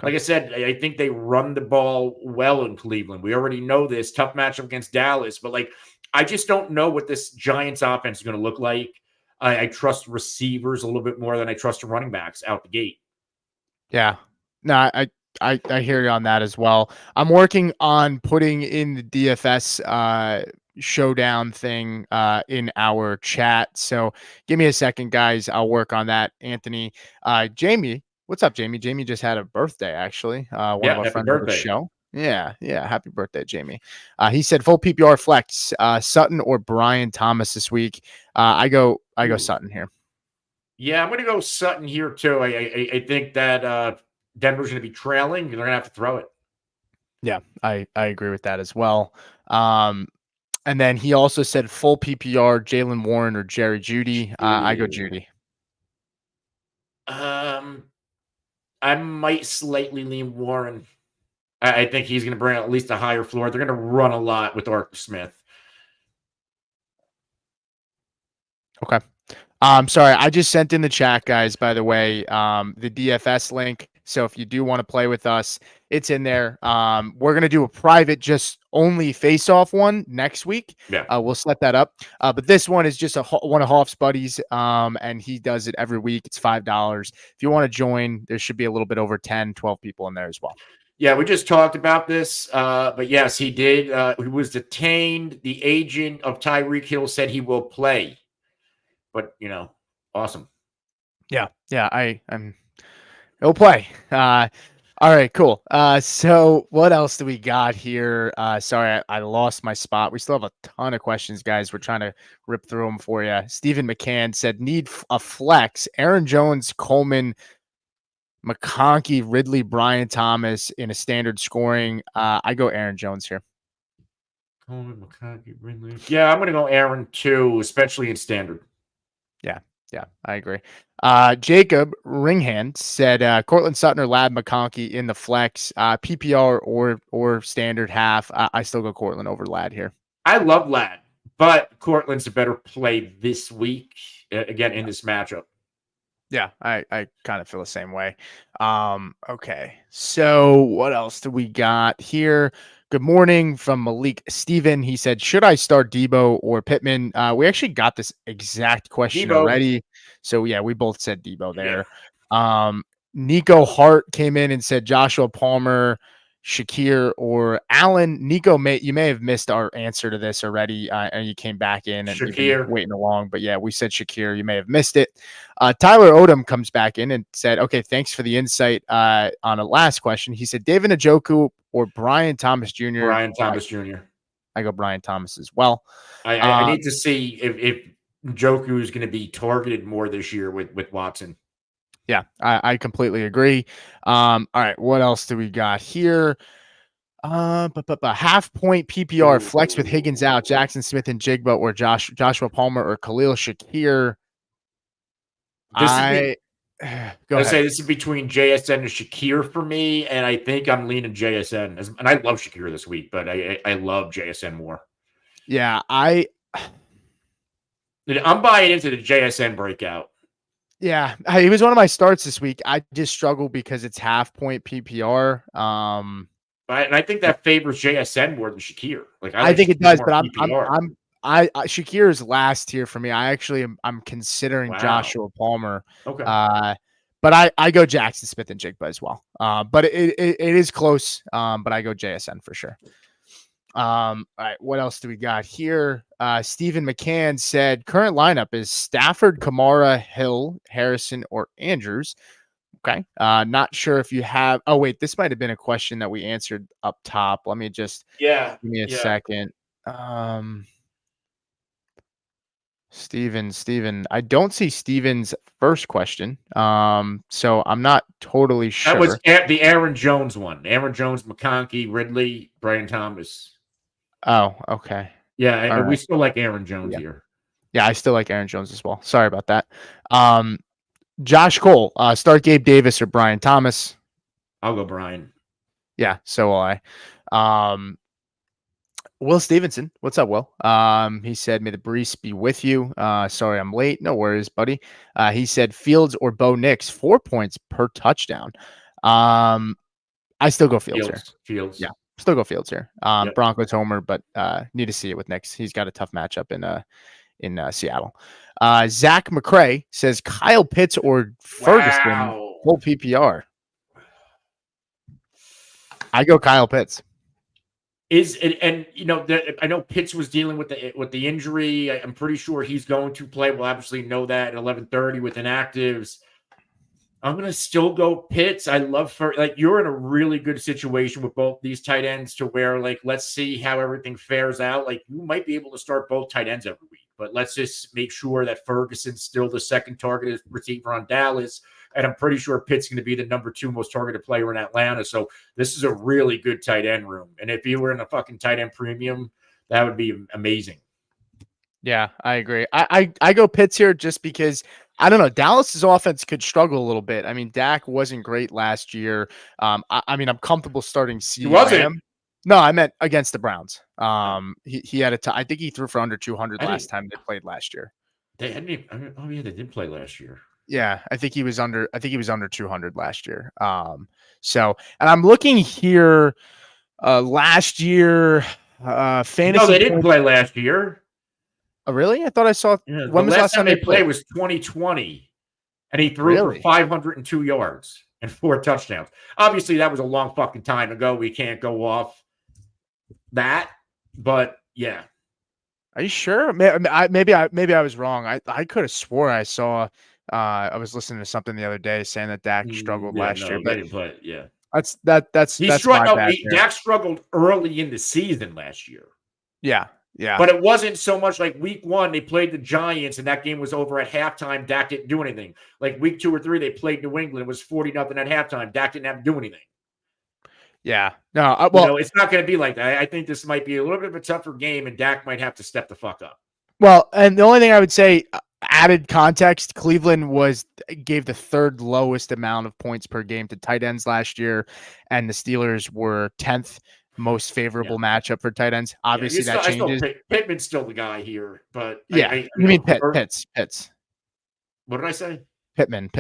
Like I said, I think they run the ball well in Cleveland. We already know this tough matchup against Dallas, but like I just don't know what this Giants offense is going to look like. I trust receivers a little bit more than I trust the running backs out the gate. Yeah. No, I hear you on that as well. I'm working on putting in the DFS showdown thing in our chat. So give me a second, guys. I'll work on that. Anthony, Jamie, what's up, Jamie? Jamie just had a birthday, actually. One of Yeah, our happy friends of the birthday. show. Yeah, yeah. Happy birthday, Jamie. He said full PPR flex, Sutton or Brian Thomas this week. I go Ooh. Sutton here. Yeah, I'm going to go Sutton here too. I think that Denver's going to be trailing. They're going to have to throw it. Yeah, I agree with that as well. And then he also said full PPR, Jalen Warren or Jerry Judy. I go Ooh. Judy. I might slightly lean Warren. I think he's going to bring at least a higher floor. They're going to run a lot with Arthur Smith. Okay. Sorry, I just sent in the chat, guys, by the way, the DFS link. So if you do want to play with us, it's in there. We're going to do a private, just only face-off one next week. Yeah. We'll set that up. But this one is just one of Hoff's buddies, and he does it every week. It's $5. If you want to join, there should be a little bit over 10, 12 people in there as well. Yeah, we just talked about this, but yes, he did. He was detained. The agent of Tyreek Hill said he will play. But, awesome. Yeah, he'll play. All right, cool. So what else do we got here? Sorry, I lost my spot. We still have a ton of questions, guys. We're trying to rip through them for you. Stephen McCann said, need a flex. Aaron Jones, Coleman, McConkey, Ridley, Brian Thomas in a standard scoring. I go Aaron Jones here. Coleman, McConkey, Ridley. Yeah, I'm going to go Aaron too, especially in standard. Yeah, I agree. Jacob Ringhand said Cortland Sutton or Lab McConkey in the flex, PPR or standard half. I still go Cortland over Lad here. I love Lad, but Cortland's a better play this week, again, in this matchup. Yeah, I kind of feel the same way. Okay, so what else do we got here? Good morning from Malik Steven. He said, should I start Debo or Pittman? We actually got this exact question Debo. already. So yeah, we both said Debo there. Yeah. Nico Hart came in and said Joshua Palmer, Shakir, or Allen. Nico, you may have missed our answer to this already, and you came back in and you've been waiting along. But yeah, we said Shakir. You may have missed it. Tyler Odom comes back in and said, okay, thanks for the insight on a last question. He said David Njoku or Brian Thomas Jr. Brian Thomas Jr. I go Brian Thomas as well. I need to see if Njoku is going to be targeted more this year with Watson. Yeah, I completely agree. All right, what else do we got here? Half point PPR flex with Higgins out, Jackson Smith and Jigba, or Joshua Palmer or Khalil Shakir. Go ahead. Say this is between JSN and Shakir for me, and I think I'm leaning JSN. And I love Shakir this week, but I love JSN more. Yeah, I'm buying into the JSN breakout. Yeah, he was one of my starts this week. I just struggle because it's half point PPR. And I think that favors JSN more than Shakir. I think it does, but Shakir is last here for me. I'm considering Joshua Palmer. Okay. But I go Jackson Smith and Jigba as well. But it is close. But I go JSN for sure. All right, what else do we got here? Stephen McCann said current lineup is Stafford, Kamara, Hill, Harrison, or Andrews. Okay. Not sure if you have. Oh, wait, this might have been a question that we answered up top. Let me just give me a second. Steven, I don't see Steven's first question. So I'm not totally sure. That was the Aaron Jones one. Aaron Jones, McConkey, Ridley, Brian Thomas. Oh, okay. Yeah, we still like Aaron Jones here. Yeah, I still like Aaron Jones as well. Sorry about that. Josh Cole, start Gabe Davis or Brian Thomas. I'll go Brian. Yeah, so will I. Will Stevenson, what's up, Will? He said, may the breeze be with you. Sorry I'm late. No worries, buddy. He said Fields or Bo Nix, 4 points per touchdown. I still go Fields here. Fields. Yeah, still go Fields here. Broncos homer, but need to see it with Nix. He's got a tough matchup in Seattle. Zach McCray says Kyle Pitts or Ferguson, full PPR. I go Kyle Pitts. And I know Pitts was dealing with the injury. I'm pretty sure he's going to play. We'll obviously know that at 11:30 with inactives. I'm gonna still go Pitts. I love for like you're in a really good situation with both these tight ends to where like let's see how everything fares out. Like you might be able to start both tight ends every week, but let's just make sure that Ferguson's still the second targeted receiver on Dallas, and I'm pretty sure Pitt's going to be the number 2 most targeted player in Atlanta. So this is a really good tight end room, and if you were in a fucking tight end premium, that would be amazing. Yeah, I agree. I go Pitts here just because I don't know. Dallas's offense could struggle a little bit. I mean, Dak wasn't great last year. I mean, I'm comfortable starting He CeeDee wasn't. Lamb. No, I meant against the Browns. Oh, He had I think he threw for under 200 I last didn't. time they played last year. They hadn't even. Oh yeah, they did play last year. Yeah, I think he was under 200 last year. So and I'm looking here last year No, fantasy they didn't points. play last year. Oh, really? I thought I saw Yeah, the when was the last last time time they they played? played was 2020, and he threw for Really? 502 yards and 4 touchdowns. Obviously, that was a long fucking time ago. We can't go off that, but yeah. Are you sure? Maybe I was wrong. I could have swore I saw. I was listening to something the other day saying that Dak struggled Yeah, last year, no, they but didn't play. Yeah. He that's struck. my No, bad there. Dak struggled early in the season last year. Yeah, yeah, But it wasn't so much like week 1, they played the Giants, and that game was over at halftime. Dak didn't do anything. Like week 2 or 3, they played New England. It was 40-0 at halftime. Dak didn't have to do anything. yeah. No, well, It's not going to be like that. I think this might be a little bit of a tougher game, and Dak might have to step the fuck up. well, and the only thing I would say, added context, Cleveland gave the third lowest amount of points per game to tight ends last year, and the Steelers were 10th most Yeah. favorable matchup for tight ends. Yeah, Obviously, that changes. Pittman's still the guy here, but Yeah, I you mean or Pitts, what did I say? Pittman.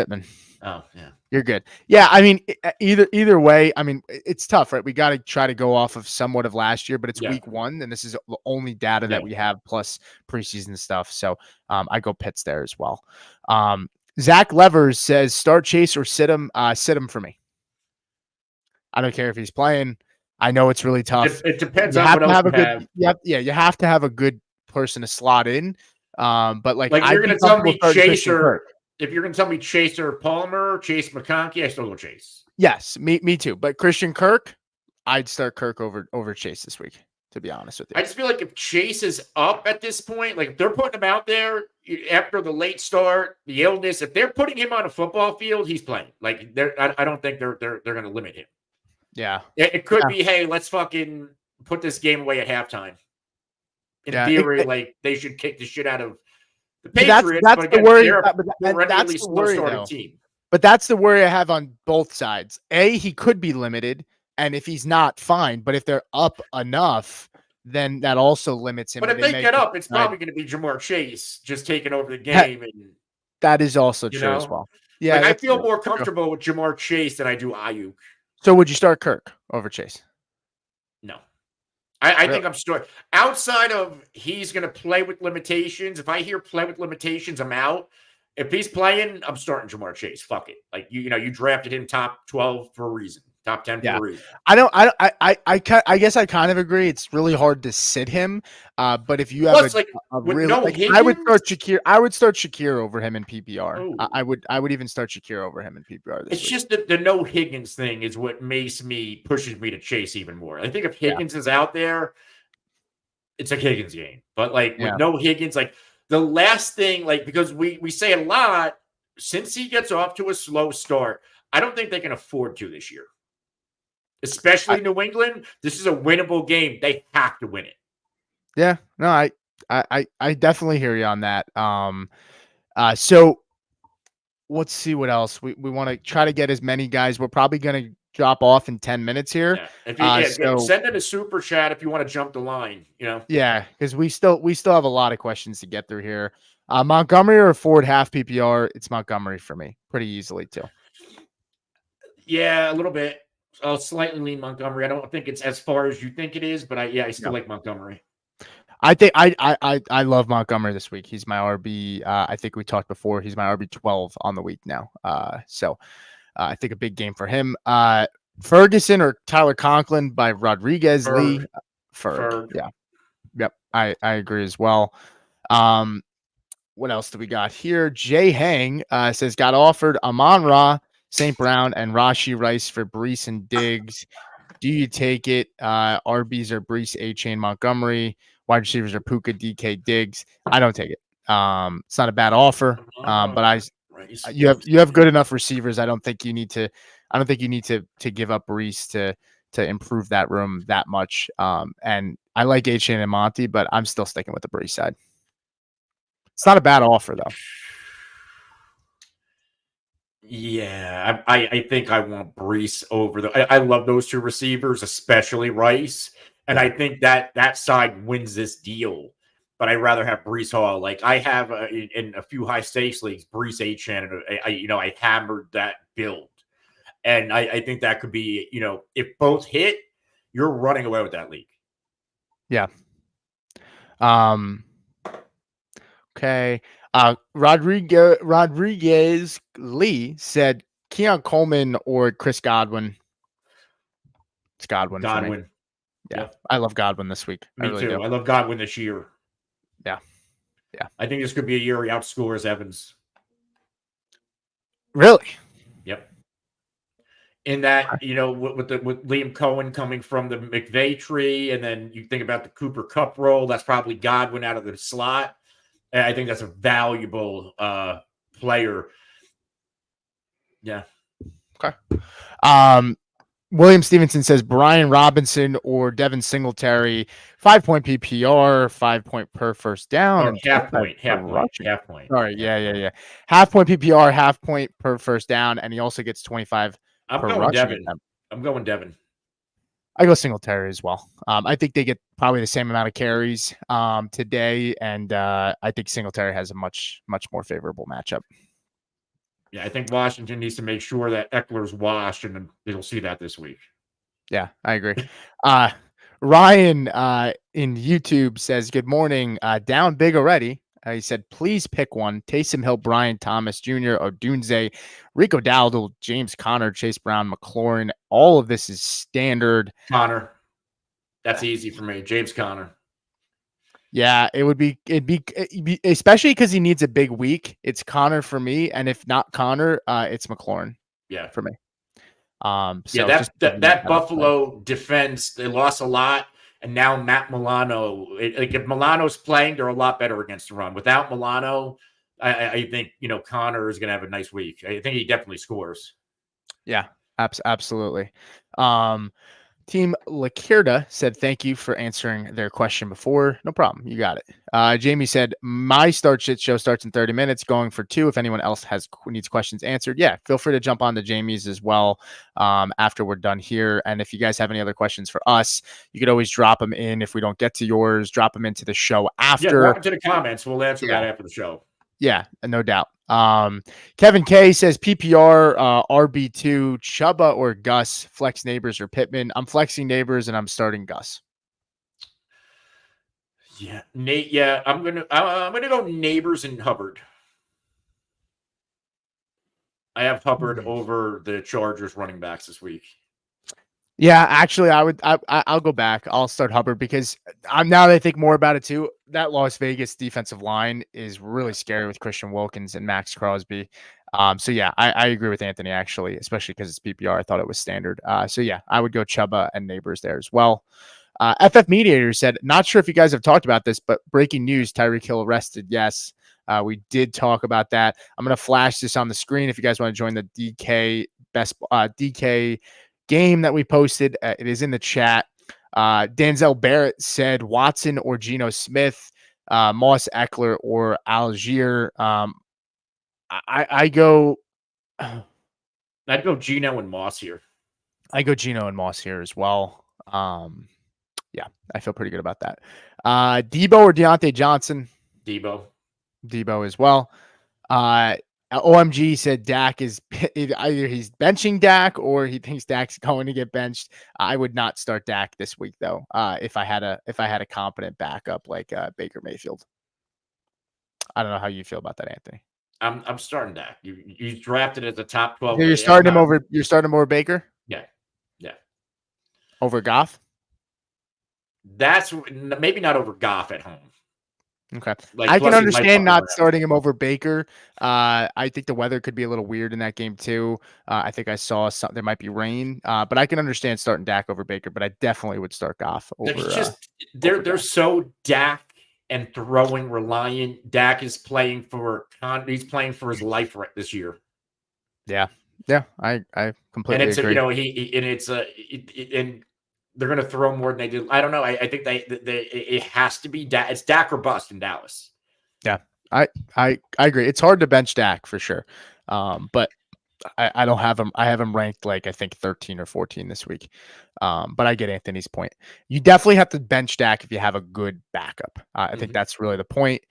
Oh, yeah. You're good. Yeah, I mean, either way, I mean, it's tough, right? We got to try to go off of somewhat of last year, but it's Yeah. week 1, and this is the only data Yeah. that we have plus preseason stuff. So I go Pitts there as well. Zach Levers says start Chase or sit him. Sit him for me. I don't care if he's playing. I know it's really tough. It depends You on have what to else have you a good. have. You have to have a good person to slot in. But like Like, you're I'd going be to tell comfortable me starting Christian Kirk. If you're going to tell me Chase or Palmer, Chase McConkey, I still go Chase. Yes, me too. But Christian Kirk, I'd start Kirk over Chase this week, to be honest with you. I just feel like if Chase is up at this point, like if they're putting him out there after the late start, the illness, if they're putting him on a football field, he's playing. Like I don't think they're going to limit him. Yeah, It could be, hey, let's fucking put this game away at halftime. In yeah. theory, like they should kick the shit out of the That's Patriots. that's but the again, worry. they're a That's perennially the slow worry, starting though. team. But that's the worry I have on both sides. He could be limited, and if he's not, fine. But if they're up enough, then that also limits him. But if they get up, it's probably going to be Jamar Chase just taking over the game, and that is also true as well. Yeah, like I feel more comfortable with Jamar Chase than I do Ayuk. So would you start Kirk over Chase? No. I think I'm still outside of he's going to play with limitations. If I hear play with limitations, I'm out. If he's playing, I'm starting Jamar Chase. Fuck it. Like you drafted him top 12 for a reason, top 10 for a reason. I guess I kind of agree. It's really hard to sit him. But if you have a really, I would start Shakir. I would start Shakir over him in PPR. Oh. I would even start Shakir over him in PPR. It's just the no Higgins thing is what pushes me to Chase even more. I think if Higgins is out there, it's a Higgins game. But like with no Higgins, like the last thing, like because we say a lot, since he gets off to a slow start, I don't think they can afford to this year. Especially New England. This is a winnable game. They have to win it. Yeah, no, I definitely hear you on that. So let's see what else we want to try to get as many guys. We're probably going to drop off in 10 minutes here. Yeah. Send in a super chat if you want to jump the line. Yeah, because we still have a lot of questions to get through here. Montgomery or Ford half PPR? It's Montgomery for me, pretty easily too. Yeah, a little bit. I'll slightly lean Montgomery. I don't think it's as far as you think it is, but I still like Montgomery. I think I love Montgomery this week. He's my RB. I think we talked before. He's my RB 12 on the week now. So I think a big game for him. Ferguson or Tyler Conklin by Rodriguez Lee. Ferg. Ferg. Yeah. Yep. I agree as well. What else do we got here? Jay Hang says got offered Amon Ra, St. Brown, and Rashi Rice for Brees and Diggs. Do you take it? RBs are Brees, A-Chain, Montgomery. Wide receivers are Puka, DK, Diggs. I don't take it. It's not a bad offer, but Rice, you have good enough receivers. I don't think you need to. I don't think you need to give up Brees to improve that room that much. And I like A-Chain and Monty, but I'm still sticking with the Brees side. It's not a bad offer though. Yeah, I think I want Brees over the. I love those two receivers, especially Rice, and Yeah. I think that side wins this deal. But I'd rather have Brees Hall. Like I have in a few high stakes leagues, Brees H. I hammered that build, and I think that could be if both hit, you're running away with that league. Yeah. Okay. Rodriguez Lee said Keon Coleman or Chris Godwin. It's Godwin for me. Godwin. Yeah. Yep. I love Godwin this week. I Me really too. do. I love Godwin this year. Yeah. Yeah. I think this could be a year he outscores Evans. Really? Yep. In that, with Liam Cohen coming from the McVay tree, and then you think about the Cooper Cup role, that's probably Godwin out of the slot. And I think that's a valuable player. Yeah. Okay. William Stevenson says Brian Robinson or Devin Singletary, 5-point PPR, 5-point per first down, Or and half 25 point, per half point, rushing. half point. All right, yeah. Half-point PPR, half-point per first down, and he also gets 25 I'm per going rushing Devin. attempt. I'm going Devin. I go Singletary as well. I think they get probably the same amount of carries today, and I think Singletary has a much more favorable matchup. Yeah, I think Washington needs to make sure that Eckler's washed, and then you'll see that this week. Yeah, I agree. Ryan in YouTube says, "Good morning. Down big already." He said, "Please pick one: Taysom Hill, Brian Thomas Jr., Odunze, Rico Dowdle, James Conner, Chase Brown, McLaurin. All of this is standard." Connor. That's easy for me. James Conner. Yeah, it'd be especially because he needs a big week. It's Connor for me, and if not Connor, it's McLaurin Yeah. for me. Yeah, So just that Buffalo defense, they lost a lot, and now Matt Milano. Like if Milano's playing, they're a lot better against the run. Without Milano, I think Connor is going to have a nice week. I think he definitely scores. Yeah, absolutely. Team Lakirda said, "Thank you for answering their question before." No problem. You got it. Jamie said, "My Start Shit show starts in 30 minutes, going for 2. If anyone else needs questions answered, yeah, feel free to jump on to Jamie's as well after we're done here. And if you guys have any other questions for us, you could always drop them in. If we don't get to yours, drop them into the show Yeah, after. drop into the comments. We'll answer that after the show. Yeah, no doubt. Kevin K says PPR, RB2, Chuba or Gus, flex Neighbors or Pittman. I'm flexing Neighbors and I'm starting Gus. Yeah, Nate. Yeah, I'm gonna go Neighbors and Hubbard. I have Hubbard over the Chargers running backs this week. Yeah, actually, I'll go back. I'll start Hubbard because now that I think more about it too, that Las Vegas defensive line is really scary with Christian Wilkins and Max Crosby. So yeah, I agree with Anthony actually, especially because it's PPR. I thought it was standard. So yeah, I would go Chuba and Neighbors there as well. FF Mediator said, "Not sure if you guys have talked about this, but breaking news: Tyreek Hill arrested." Yes, we did talk about that. I'm gonna flash this on the screen if you guys want to join the DK game that we posted. It is in the chat. Danzel Barrett said Watson or Geno Smith, Moss Eckler or Algier. I go. I'd go Geno and Moss here. I go Geno and Moss here as well. Yeah, I feel pretty good about that. Debo or Deontay Johnson? Debo as well. OMG said Dak is either he's benching Dak or he thinks Dak's going to get benched. I would not start Dak this week though. If I had a competent backup like Baker Mayfield. I don't know how you feel about that, Anthony. I'm starting Dak. You drafted as a top 12. You're starting him over. You're starting him over Baker. Yeah. Over Goff. That's maybe not over Goff at home. Okay. Like, I can plus he might understand fucking not run out. starting him over Baker. I think the weather could be a little weird in that game too. I think I saw there might be rain, but I can understand starting Dak over Baker, but I definitely would start Goff Like, it's over just over they're Dak. so Dak and throwing reliant. Dak is playing for he's playing for his life right this year. Yeah. Yeah, I And completely it's agree. and it's and they're gonna throw more than they did. I don't know. I think they it has to be Dak. It's Dak or bust in Dallas. Yeah. I agree. It's hard to bench Dak for sure. But I don't have him. I have him ranked like I think 13 or 14 this week. But I get Anthony's point. You definitely have to bench Dak if you have a good backup. I think Mhm. that's really the point.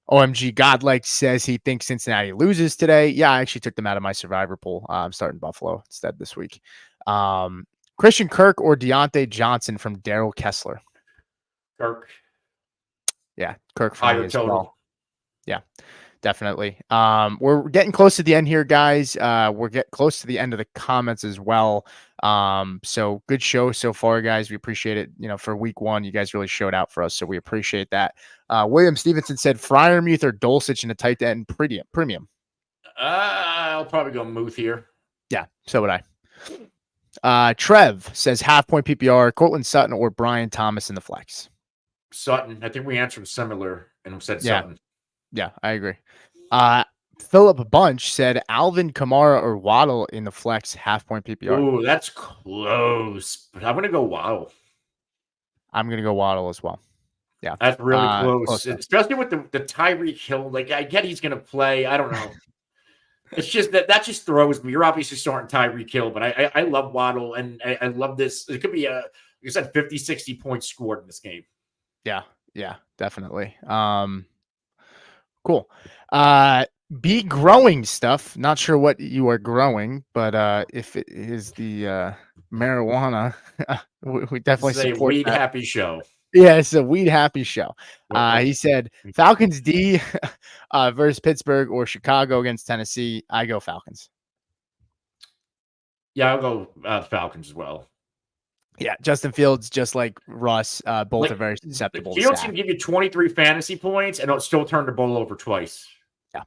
OMG Godlike says he thinks Cincinnati loses today. Yeah, I actually took them out of my survivor pool. I'm starting Buffalo instead this week. Christian Kirk or Deontay Johnson from Daryl Kessler. Kirk, Yeah, Kirk for me higher as well. total. Yeah. Definitely. We're getting close to the end here, guys. We're getting close to the end of the comments as well. So good show so far, guys. We appreciate it. For week one, you guys really showed out for us, so we appreciate that. William Stevenson said Fryermuth or Dulcich in a tight end premium. I'll probably go Muth here. Yeah, so would I. Trev says half point PPR, Cortland Sutton or Brian Thomas in the flex. Sutton. I think we answered similar and said Yeah, Sutton. yeah, I agree. Philip Bunch said Alvin Kamara or Waddle in the flex half point PPR. Ooh, that's close. But I'm gonna go Wow. I'm gonna go Waddle as well. Yeah. That's really Close close, though. especially with the Tyreek Hill. Like, I get he's gonna play. I don't know. It's just that just throws me. You're obviously starting Tyreek Hill, but I love Waddle and I love this. It could be like I said, 50, 60 points scored in this game. Yeah. Yeah, definitely. Cool. Be growing stuff. Not sure what you are growing, but if it is the marijuana, we This definitely is a support weed that. happy show. Yeah, it's a weed happy show. What He said Falcons D versus Pittsburgh or Chicago against Tennessee. I go Falcons. Yeah, I'll go Falcons as well. Yeah, Justin Fields, just like Russ, both are Like, very susceptible to Fields sack. can give you 23 fantasy points and it'll still turn the ball over twice. Yeah,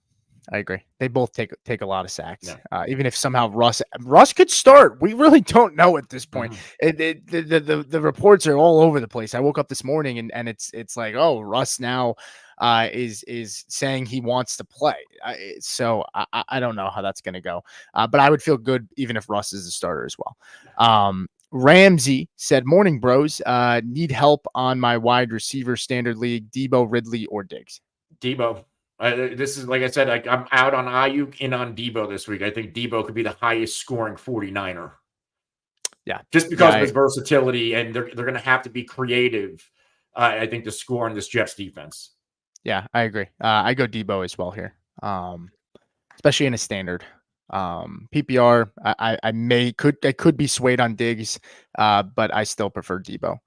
I agree. They both take a lot of sacks. Yeah. Even if somehow Russ could start, we really don't know at this point. Mhm. The reports are all over the place. I woke up this morning and it's like, oh, Russ now is saying he wants to play. So I don't know how that's going to go. But I would feel good even if Russ is a starter as well. Ramsey said, "Morning, bros. Need help on my wide receiver standard league. Debo, Ridley, or Diggs." Debo. This is like I said, I'm out on Ayuk and on Debo this week. I think Debo could be the highest scoring 49er. Yeah, Just because of yeah, his versatility, and they're going to have to be creative, I think, to score in this Jets defense. yeah. I agree. I go Debo as well here, especially in a standard. PPR. I could be swayed on Diggs, but I still prefer Debo.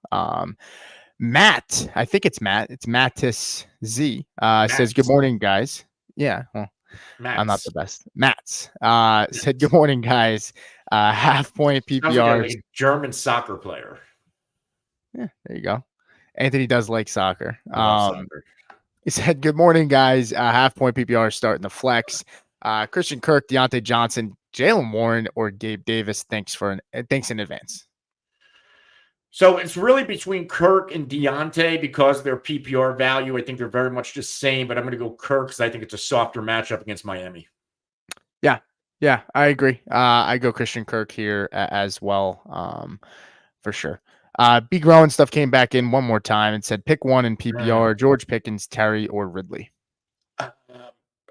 Matt, I think it's Matt. It's Mattis Z. Says good Max, morning, guys. Yeah, well, I'm not Max the best. Matt's said good morning, guys. Half point sounds like PPR. a German soccer player. Yeah, there you go. Anthony does like soccer. I love soccer. He said, "Good morning, guys. Half point PPR starting the flex. Christian Kirk, Deontay Johnson, Jalen Warren, or Gabe Davis. Thanks in advance." So it's really between Kirk and Deontay because their PPR value. I think they're very much the same, but I'm going to go Kirk because I think it's a softer matchup against Miami. Yeah, yeah, I agree. I go Christian Kirk here as well, for sure. B Growing stuff came back in one more time and said, "Pick one in PPR: George Pickens, Terry, or Ridley." Uh,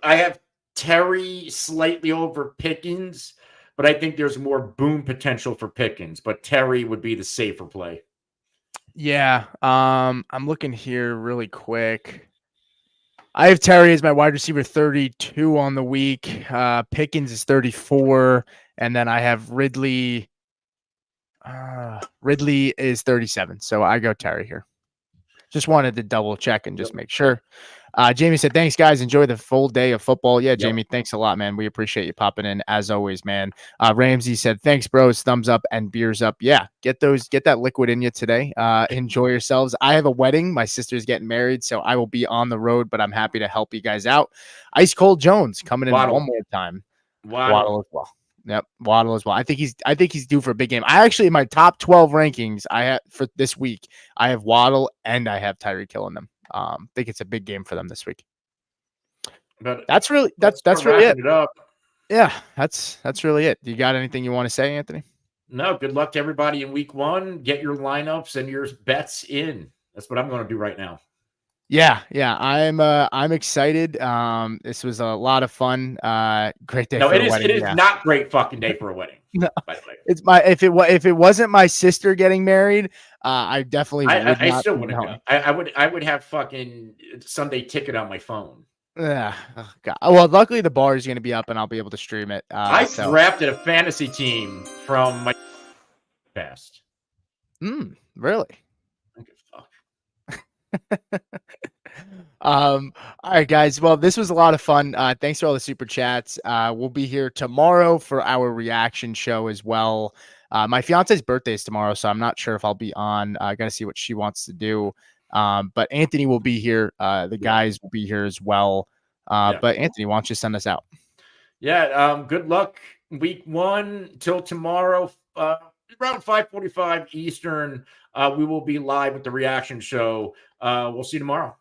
I have Terry slightly over Pickens, but I think there's more boom potential for Pickens. But Terry would be the safer play. Yeah, I'm looking here really quick. I have Terry as my wide receiver 32 on the week. Pickens is 34, and then I have Ridley. Ridley is 37, so I go Terry here. Just wanted to double check and just Yep. make sure. Jamie said, thanks, guys. Enjoy the full day of football. Yeah, Yep. Jamie, thanks a lot, man. We appreciate you popping in as always, man. Ramsey said, thanks, bros. Thumbs up and beers up. Yeah, get that liquid in you today. Enjoy yourselves. I have a wedding. My sister's getting married, so I will be on the road, but I'm happy to help you guys out. Ice Cold Jones coming in one Waddle. more time. Waddle. As well. Yep, Waddle as well. I think he's due for a big game. I actually, in my top 12 rankings, I have for this week, I have Waddle and I have Tyreek Hill in them. Think it's a big game for them this week. But That's really let's start really it. wrapping it up. Yeah, that's really it. You got anything you want to say, Anthony? No, good luck to everybody in week 1. Get your lineups and your bets in. That's what I'm going to do right now. Yeah, I'm excited. This was a lot of fun. Great day No, for it a is. wedding. It is not great fucking day for a wedding. No, by the way, it's my if it wasn't my sister getting married, I definitely would I not still be wouldn't go. going. I would have fucking Sunday ticket on my phone. Yeah. Oh, God. Well, luckily the bar is going to be up and I'll be able to stream it. I So drafted a fantasy team from my past. Really? Okay, fuck. All right, guys. Well, this was a lot of fun. Thanks for all the super chats. We'll be here tomorrow for our reaction show as well. My fiance's birthday is tomorrow, so I'm not sure if I'll be on. I got to see what she wants to do. But Anthony will be here. The guys will be here as well. But Anthony, why don't you send us out? Yeah. Good luck week 1 till tomorrow. Around 5:45 Eastern, we will be live with the reaction show. We'll see you tomorrow.